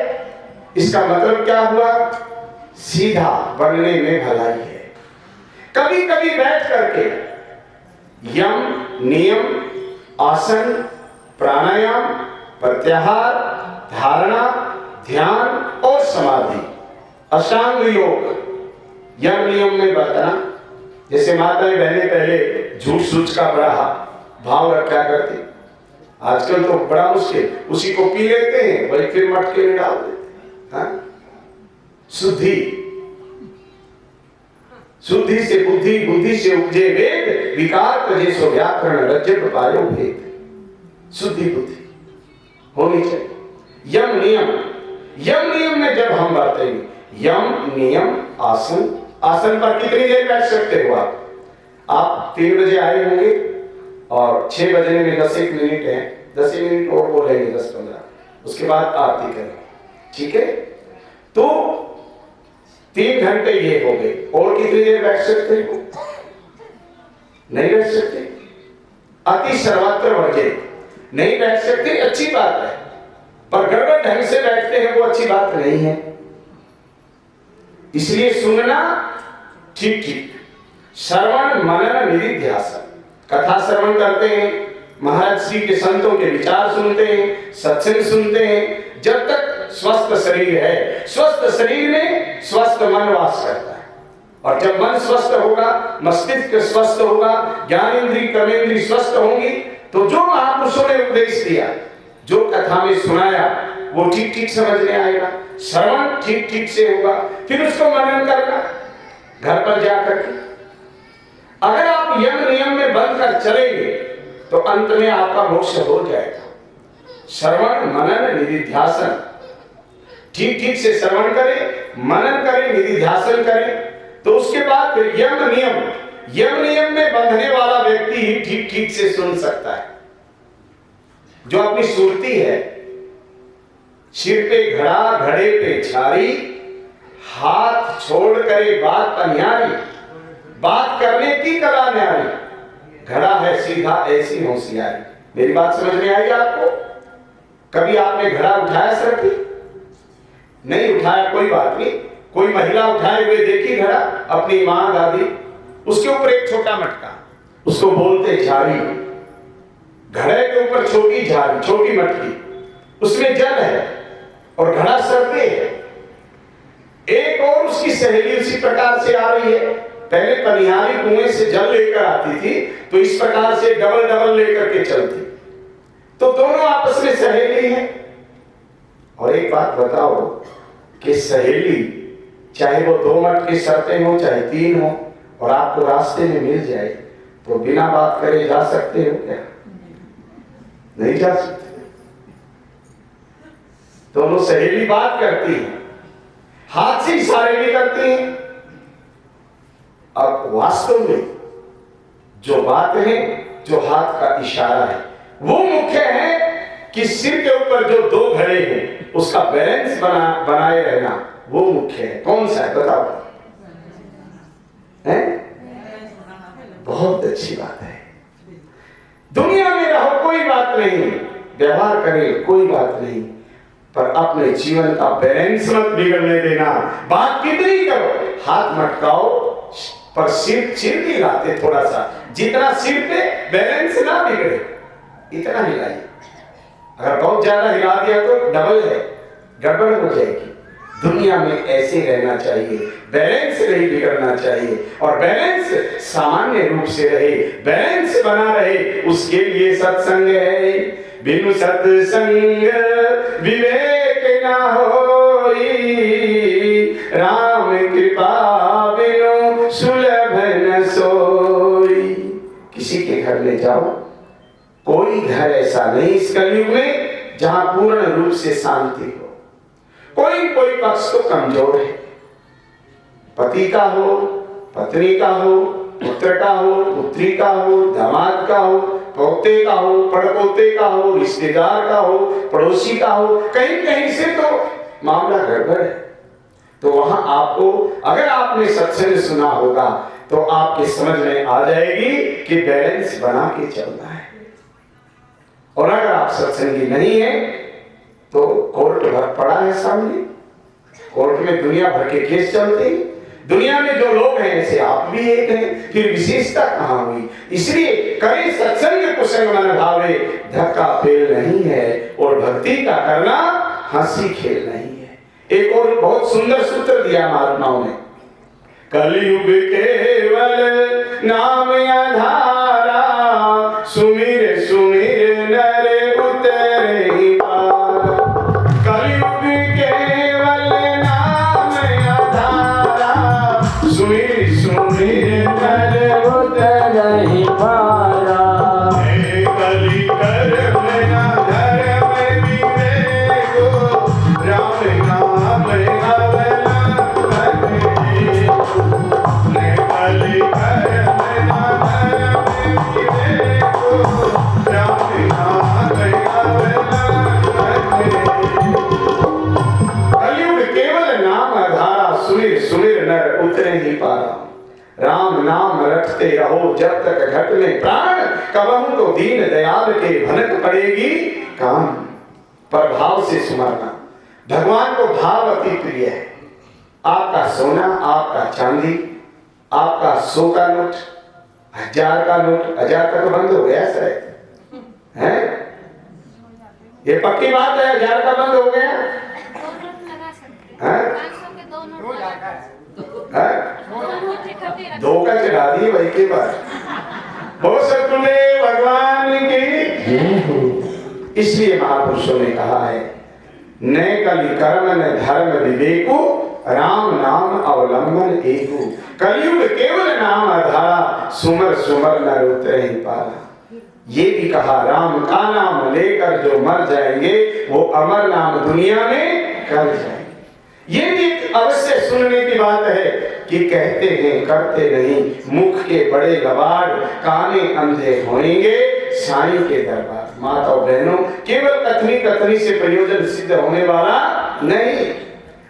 इसका मतलब क्या हुआ? सीधा बनने में भलाई है। कभी कभी बैठ करके यम नियम आसन प्राणायाम प्रत्याहार धारणा ध्यान और समाधि अष्टांग योग यम नियम में बताना। जैसे माताएं बहनें पहले झूठ सूच का बड़ा भाव रखा करती, आजकल तो बड़ा मुश्किल, उसी को पी लेते हैं वही फिर मटके में डाल देते हैं। हाँ? शुद्धि, शुद्धि से बुद्धि, बुद्धि से उपजे वेद, विकार तजे सो व्याकरण, रज्जट पायो भेद। शुद्धि बुद्धि होनी चाहिए। यम नियम, यम नियम में जब हम बातें, यम नियम आसन, आसन पर कितनी देर बैठ सकते हो आप 3 बजे आए होंगे और 6 बजने में 10-1 मिनट है, 10 मिनट और बोलेंगे, 10-15, उसके बाद आरती करें, ठीक है? तो 3 घंटे ये हो गए। और कितनी देर बैठ सकते हो? नहीं बैठ सकते। अति सर्वत्र वर्जे, नहीं बैठ सकते, अच्छी बात है, पर गड़बड़ ढंग से बैठते हैं वो अच्छी बात नहीं है। इसलिए सुनना ठीक ठीक, श्रवण मनन निधिध्यासन, कथा श्रवण करते हैं, महाराज श्री के संतों के विचार सुनते हैं, सत्संग सुनते हैं। जब तक स्वस्थ शरीर है, स्वस्थ शरीर में स्वस्थ मन वास करता है, और जब मन स्वस्थ होगा, मस्तिष्क स्वस्थ होगा, ज्ञानेंद्रिय कर्मेंद्रिय स्वस्थ होंगी, तो जो महापुरुषों ने उपदेश दिया, जो कथा में सुनाया, वो ठीक ठीक समझ में आएगा, श्रवण ठीक ठीक से होगा, फिर उसको मनन करना घर पर जाकर के। अगर आप यम नियम में बंद कर चलेंगे तो अंत में आपका मोक्ष हो जाएगा। श्रवण मनन निधिध्यासन, ठीक ठीक से श्रवण करें, मनन करें, निधिध्यासन करें, तो उसके बाद फिर यम नियम, यम नियम में बंधने वाला व्यक्ति ही ठीक ठीक से सुन सकता है। जो अपनी सुरती है, सिर पे घड़ा, घड़े पे छारी, हाथ छोड़ करे बात पनियारी, बात करने की कला न्यारी, घड़ा है सीधा ऐसी होशियारी। मेरी बात समझ में आई आपको? कभी आपने घड़ा उठाया सर पे? नहीं उठाया, कोई बात नहीं। कोई महिला उठाए हुए देखी घड़ा, अपनी माँ दादी, उसके ऊपर एक छोटा मटका, उसको बोलते झाड़ी, घड़े के ऊपर छोटी झाड़ी, छोटी मटकी, उसमें जल है और घड़ा सर पे है। एक और उसकी सहेली उसी प्रकार से आ रही है, पहले पनिहारी कुएं से जल लेकर आती थी, तो इस प्रकार से डबल डबल लेकर के चलती, तो दोनों आपस में सहेली हैं। और एक बात बताओ कि सहेली चाहे वो 2 मटके सरते हो चाहे 3 हो, और आपको रास्ते में मिल जाए, तो बिना बात करे जा सकते हो क्या? नहीं जा सकते। दोनों सहेली बात करती है, हाथ से इशारे भी करती हैं। अब वास्तव में जो बात है, जो हाथ का इशारा है, वो मुख्य है कि सिर के ऊपर जो 2 घड़े हैं उसका बैलेंस बनाए रहना, वो मुख्य है। कौन सा है बताओ? है? बहुत अच्छी बात है। दुनिया में रहो कोई बात नहीं, व्यवहार करें कोई बात नहीं, पर अपने जीवन का बैलेंस मत बिगड़ने देना। बात कितनी करो, हाथ मटकाओ, पर सिर भी हिलाते थोड़ा सा, जितना सिर पे बैलेंस ना बिगड़े इतना हिलाइए। अगर बहुत ज्यादा हिला दिया तो डबल है, गड़बड़ हो जाएगी। दुनिया में ऐसे रहना चाहिए, बैलेंस नहीं बिगड़ना चाहिए, और बैलेंस सामान्य रूप से रहे, बैलेंस बना रहे, उसके लिए सत्संग है। बिनु सत्संग विवेक ना होई, राम कृपा बिनु सुलभ न सोई। किसी के घर में जाओ, कोई घर ऐसा नहीं इस कलयुग में जहां पूर्ण रूप से शांति हो। कोई पक्ष तो कमजोर है, पति का हो, पत्नी का हो, पुत्र का हो, पुत्री का हो, दामाद का हो, पोते का हो, पड़पोते का हो, रिश्तेदार का हो, पड़ोसी का हो, कहीं कहीं से तो मामला गड़बड़ है। तो वहां आपको, अगर आपने सत्संग सुना होगा तो आपके समझ में आ जाएगी कि बैलेंस बना के चलना है। और अगर आप सत्संगी नहीं है तो कोर्ट भर पड़ा है सामने, कोर्ट में दुनिया भर के केस चलते हैं। दुनिया में जो लोग हैं ऐसे आप भी एक हैं, फिर विशेषता कहां हुई? इसलिए करे सत्संग कुसंग मन भावे, धक्का फेल नहीं है, और भक्ति का करना हंसी खेल नहीं है। एक और बहुत सुंदर सूत्र दिया महात्माओं ने, कलयुग केवल नाम आधारा, सुमिर सुमिर नर उतरे पार। कलयुग केवल नाम रटते रहो जब तक घट में प्राण, कबहू तो दीन दयाल के भनक पड़ेगी काम। पर भाव से स्मरना, भगवान को भाव अति प्रिय है। आपका सोना, आपका चांदी, आपका 100 का नोट, 1000 का नोट, 1000 का तो बंद हो गया सर, है ये पक्की बात है, 1000 का बंद हो गया। 2 का चढ़ा दिए वही के बाद। बहुत सतगुरुदेव भगवान की। इसलिए महापुरुषों ने कहा है, न कलि कर्म न धर्म विवेकु, राम नाम अवलंबन एकु। कलयुग केवल नाम आधारा, सुमर सुमर न उतरे ही पाला। ये भी कहा, राम का नाम लेकर जो मर जाएंगे वो अमर नाम दुनिया में कर जाएंगे। ये भी अवश्य सुनने की बात है कि कहते हैं करते नहीं, मुख के बड़े लबाड़, काने अंधे होंगे साईं के दरबार। माता और बहनों, केवल कथनी कथनी से प्रयोजन सिद्ध होने वाला नहीं,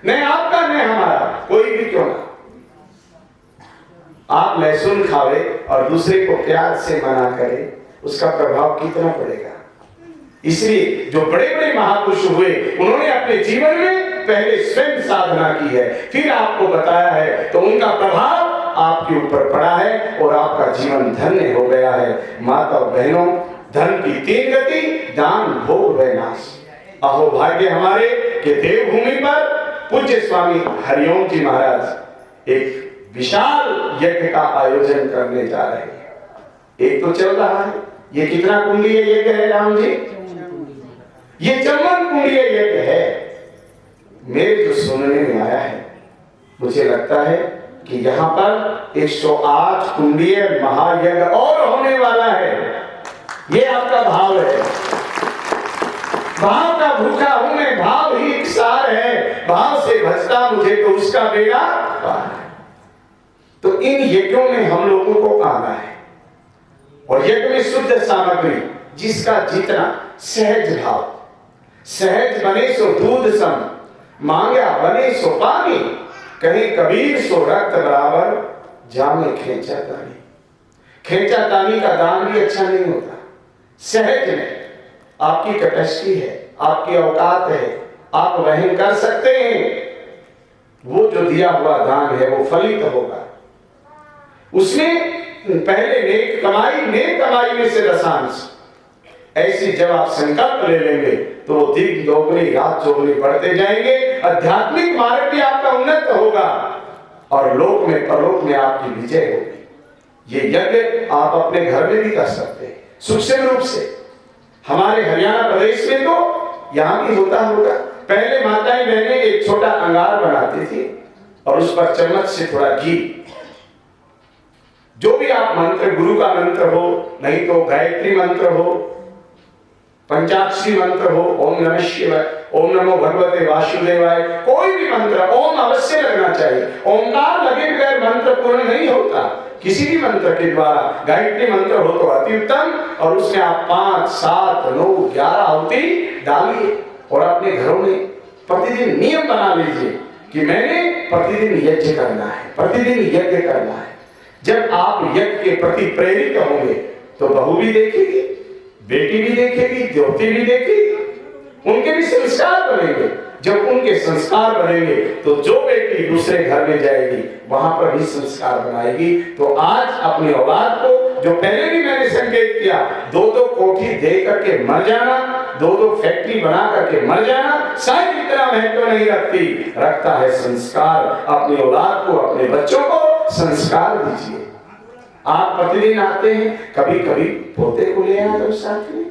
न आपका न हमारा, कोई भी क्यों ना। आप लहसुन खावे और दूसरे को प्यार से मना करे, उसका प्रभाव कितना पड़ेगा। इसलिए जो बड़े बड़े महापुरुष हुए, उन्होंने अपने जीवन में पहले स्वयं साधना की है, फिर आपको बताया है, तो उनका प्रभाव आपके ऊपर पड़ा है और आपका जीवन धन्य हो गया है। माता और बहनों, धन की 3 गति, दान, भोग, विनाश। अहो भाग्य हमारे कि देवभूमि पर पूज्य स्वामी हरिओम जी महाराज एक विशाल यज्ञ का आयोजन करने जा रहे हैं। एक तो चल रहा है, ये कितना कुंडीय यज्ञ है राम जी? ये 54 कुंडीय यज्ञ है। मेरे जो सुनने में आया है, मुझे लगता है कि यहाँ पर 108 कुंडीय महायज्ञ और होने वाला है। ये आपका भाव है। भाव का भूखा हूं मैं, भाव ही एक सार है, भाव से भजता मुझे तो उसका बेड़ा पार। तो इन यज्ञों में हम लोगों को आना है, और यज्ञ में शुद्ध सामग्री, जिसका जितना सहज भाव, सहज बने सो दूध सम, मांगा बने सो पानी, कहीं कबीर सो रक्त बराबर, जामे खेचा तानी। खेचा तानी का दान भी अच्छा नहीं होता। सहज में आपकी कैपेसिटी है, आपकी औकात है, आप वहन कर सकते हैं, वो जो दिया हुआ दान है वो फलित होगा। उसमें पहले नेक कमाई में से रसांश। ऐसी जब आप संकल्प ले लेंगे तो वो दिन दोगुनी रात चौगुनी बढ़ते जाएंगे। आध्यात्मिक मार्ग भी आपका उन्नत होगा और लोक में परलोक में आपकी विजय होगी। ये यज्ञ आप अपने घर में भी कर सकते हैं सूक्ष्म रूप से। हमारे हरियाणा प्रदेश में तो यहाँ भी होता होगा। पहले माताएं बहनें एक छोटा अंगार बनाती थी और उस पर चम्मच से थोड़ा घी, जो भी आप मंत्र, गुरु का मंत्र हो, नहीं तो गायत्री मंत्र हो, पंचाक्षरी मंत्र हो, ओम नमः शिवाय, ओम नमो भगवते वासुदेवाय, कोई भी मंत्र ओम अवश्य लगना चाहिए। ओमकार लगे बगैर मंत्र पूर्ण नहीं होता। किसी भी मंत्र के द्वारा, गायत्री मंत्र हो तो अति उत्तम, और उसमें आप 5, 7, 9, 11 आहुति डालिए और अपने घरों में प्रतिदिन नियम बना लीजिए कि मैंने प्रतिदिन यज्ञ करना है, प्रतिदिन यज्ञ करना है। जब आप यज्ञ के प्रति प्रेरित होंगे तो बहू भी देखेगी, बेटी भी देखेगी, द्योती भी देखेगी, उनके भी संस्कार बनेंगे। जब उनके संस्कार बनेंगे तो जो बेटी दूसरे घर में जाएगी वहां पर भी संस्कार बनाएगी। तो आज अपनी औलाद को, जो पहले भी मैंने संकेत किया, 2-2 कोठी दे करके मर जाना, 2-2 फैक्ट्री बना करके मर जाना शायद इतना महत्व नहीं रखता है संस्कार। अपनी औलाद को, अपने बच्चों को संस्कार दीजिए। आप प्रतिदिन आते हैं, कभी कभी पोते को ले आए करो साथ में,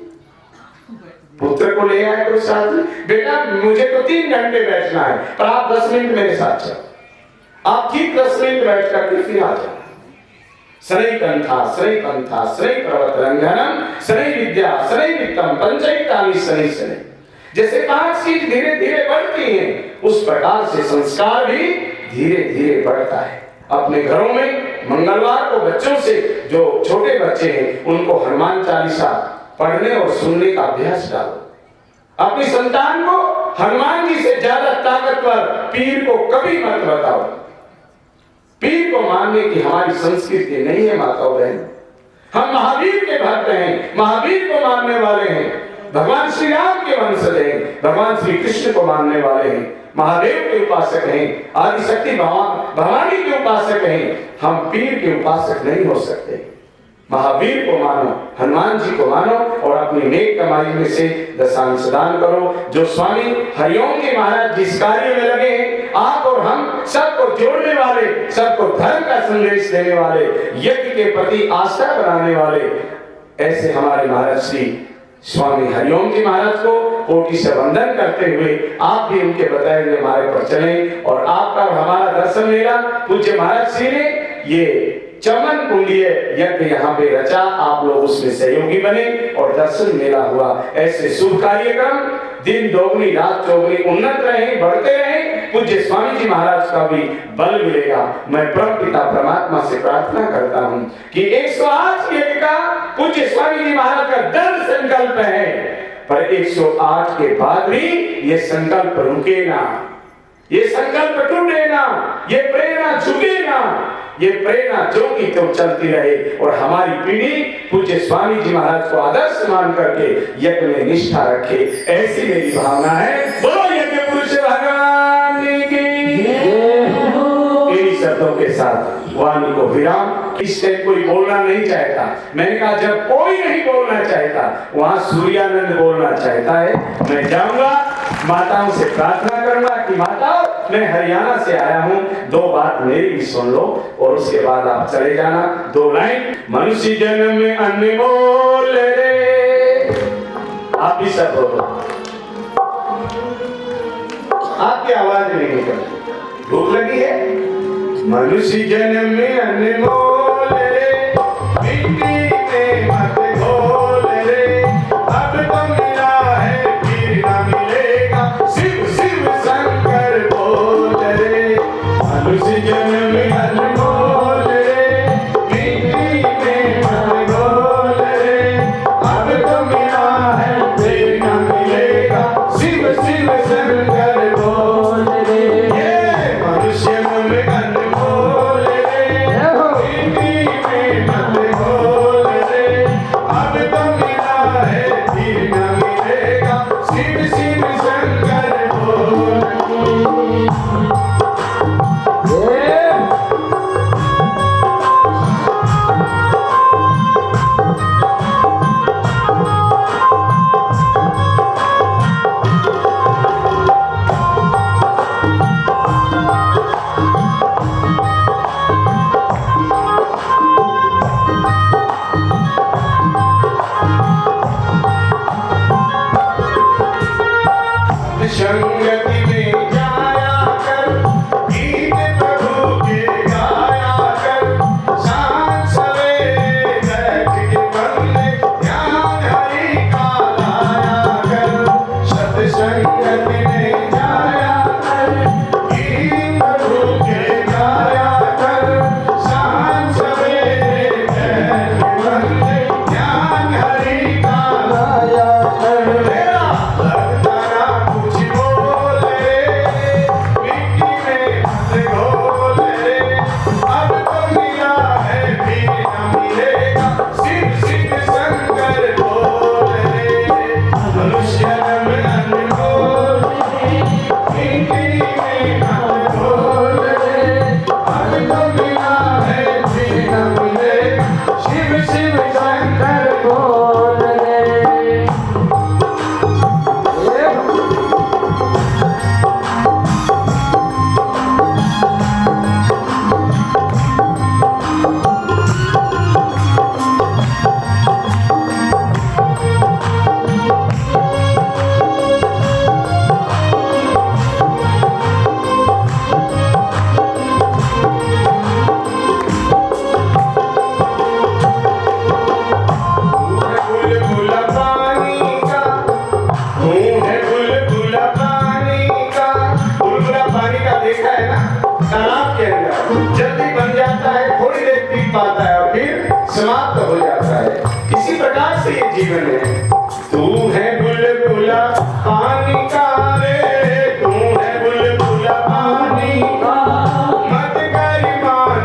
पुत्र को ले आए करो साथ में। बेटा मुझे तो 3 घंटे बैठना है, पर आप 10 मिनट मेरे साथ चलो। आप ठीक 10 मिनट बैठ करके फिर आ जाओ। शनै कंथा, शनै पंथा, शनै पर्वत रंगनम, शनै विद्या, शनै वित्तम, पंचैतानि शनै शनै। जैसे 5 चीज धीरे धीरे बढ़ती हैं, उस प्रकार से संस्कार भी धीरे धीरे बढ़ता है। अपने घरों में मंगलवार को बच्चों से, जो छोटे बच्चे हैं, उनको हनुमान चालीसा पढ़ने और सुनने का अभ्यास डालो। अपनी संतान को हनुमान जी से ज्यादा ताकतवर पीर को कभी मत बताओ। पीर को मानने की हमारी संस्कृति नहीं है माता बहन। हम महावीर के भक्त हैं, महावीर को मानने वाले हैं, भगवान श्री राम के वंशज हैं, भगवान श्री कृष्ण को मानने वाले हैं, महादेव के उपासक हैं, आदिशक्ति भवानी के उपासक हैं। हम पीर के उपासक नहीं हो सकते। महावीर को मानो, हनुमान जी को मानो और अपनी नेक कमाई में से दशांश दान करो। जो स्वामी हरिओम के महाराज जिस कार्य में लगे हैं, आप और हम सबको जोड़ने वाले, सबको धर्म का संदेश देने वाले, यज्ञ के प्रति आस्था बनाने वाले, ऐसे हमारे महाराज श्री स्वामी हरिओम जी महाराज को कोटि से वंदन करते हुए आप भी उनके बताए हुए मार्ग पर चलें और आपका और हमारा दर्शन मेला पूज्य महाराज श्री ने ये चमन कुंडीय यज्ञ यहाँ पे रचा, आप लोग उसमें सहयोगी बने और दर्शन मेला हुआ। ऐसे शुभ कार्यक्रम दिन दोगुनी रात चौगुनी उन्नत रहे, बढ़ते रहे, पूज्य स्वामी जी महाराज का भी बल मिलेगा। मैं परम पिता परमात्मा से प्रार्थना करता हूँ कि 108 यज्ञ का पूज्य स्वामी जी महाराज का दृढ़ संकल्प है, पर 108 के बाद भी ये संकल्प रुके ना, ये संकल्प टूटे ना, ये प्रेरणा झुके ना, ये प्रेरणा जो की तो चलती रहे और हमारी पीढ़ी पूज्य स्वामी जी महाराज को आदर्श मान करके यज्ञ में निष्ठा रखे, ऐसी मेरी भावना है। बोलो यज्ञ पुरुष भगवान की। इन्हीं शब्दों के साथ वाणी को विराम। इस टाइम कोई बोलना नहीं चाहता, मैंने कहा जब कोई नहीं बोलना चाहता वहां सूर्यानंद बोलना चाहता है। मैं जाऊंगा, माताओं से प्रार्थना करूंगा कि माताओं मैं हरियाणा से आया हूं, 2 बात मेरी भी सुन लो और उसके बाद आप चले जाना। 2 लाइन। मनुष्य जन्म में अनमोल रे, आप भी सब बोलो, आपकी आवाज नहीं निकलती, भूख लगी है। मनुष्य जन्म में अनमोल रे, मिट्टी में मत घोल रे, अब तो मिला है फिर न मिलेगा, शिव शिव शंकर बोल रे। मनुष्य जन्म में अनमोल रे, मिट्टी में मत घोल रे, अब तो मिला है फिर न मिलेगा, शिव शिव शंकर बोल रे। ये मनुष्य में अनमोल रे, मिट्टी में मत घोल रे, अब तो मिला है फिर न मिलेगा, शिव शिव शंकर बोल रे। संगति में जाया कर, गीत प्रभु के गाया कर, शाम सवेरे बैठ के बंदे ध्यान हरि का लाया कर। सत्संगति में जाया कर, गीत प्रभु के गाया कर, शाम सवेरे बैठ के बंदे ध्यान हरि का लाया कर। तेरा लगता ना कुछ बोल रे, मिट्टी में मत घोल रे, अब तो मिला है फिर न मिलेगा, शिव शिव शंकर बोल रे। मनुष्य में अनमोल रे, मिट्टी में मत घोल रे, अब तो मिला है फिर न मिलेगा, शिव शिव शंकर बोल रे। बुलबुला पानी का, तू है बुलबुला पानी का। बुलबुला पानी का देखा है ना, तालाब के अंदर जल्दी बन जाता है, थोड़ी देर पी पाता है और फिर समाप्त हो जाता है। इसी प्रकार से ये जीवन है। तू है बुलबुला पानी का रे, तू है बुलबुला पानी का, मत कर मान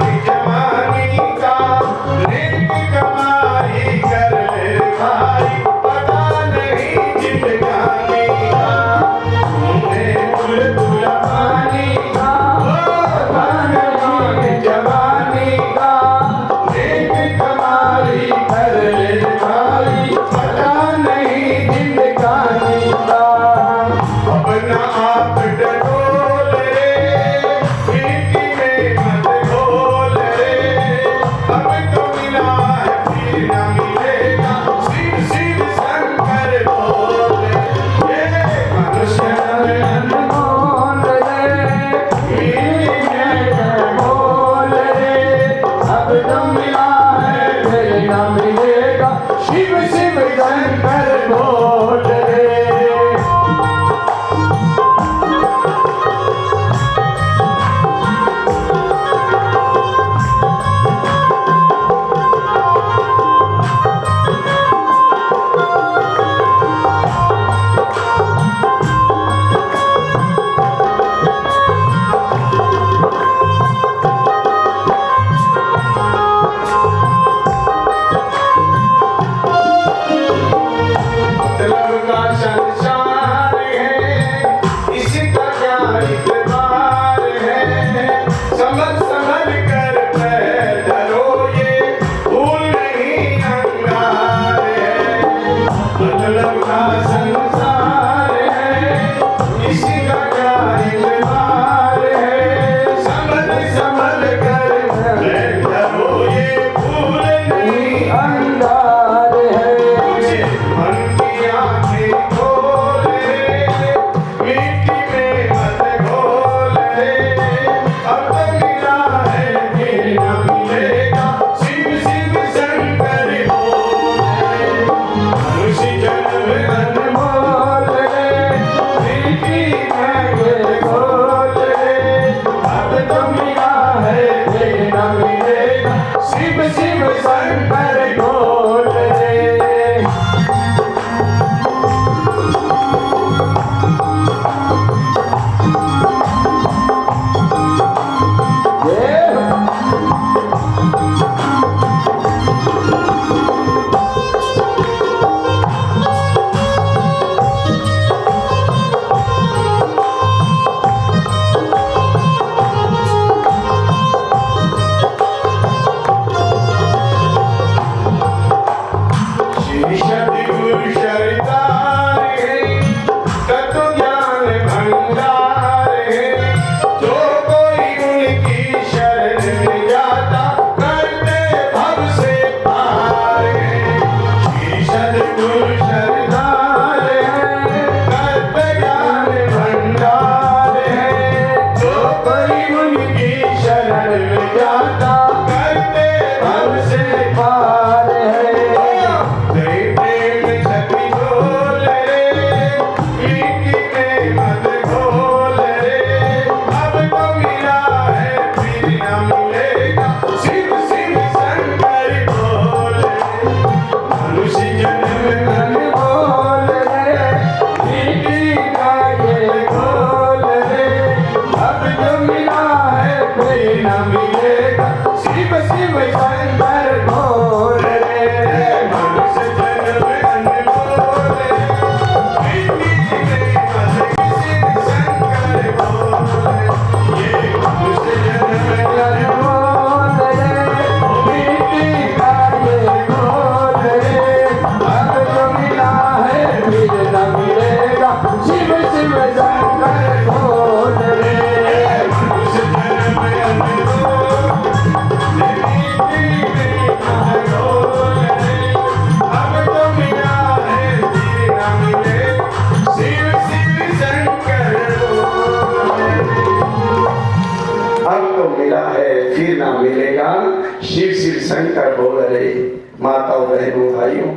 माताओं बहनों भाइयों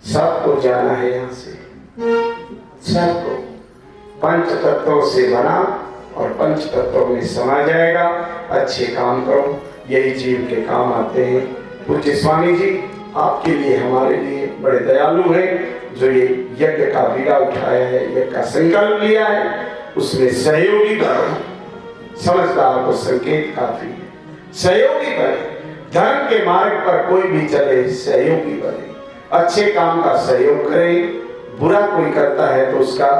सबको जाना है यहाँ से, सबको पंच तत्वों से बना और पंच तत्वों में समा जाएगा। अच्छे काम करो, यही जीव के काम आते हैं। पूज्य स्वामी जी आपके लिए हमारे लिए बड़े दयालु हैं, जो ये यज्ञ का बीड़ा उठाया है, यज्ञ का संकल्प लिया है, उसमें सहयोगी बने। समझदार को संकेत काफी है, सहयोगी बने। धर्म के मार्ग पर कोई भी चले सहयोगी बने, अच्छे काम का सहयोग करें। बुरा कोई करता है तो उसका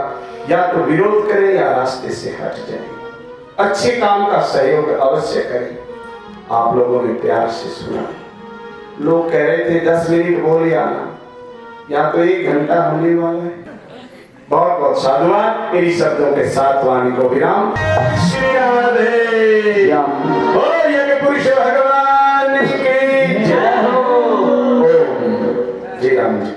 या तो विरोध करें या रास्ते से हट जाए। अच्छे काम का सहयोग अवश्य करें। आप लोगों ने प्यार से सुना, लोग कह रहे थे 10 मिनट बोले आना, या तो 1 घंटा होने वाला है। बहुत बहुत साधुवाद। मेरी शब्दों के साथ वाणी को विराम। श्री राधे बोलो यज्ञ पुरुष भगवान की जय हो। ओम जय राम जी।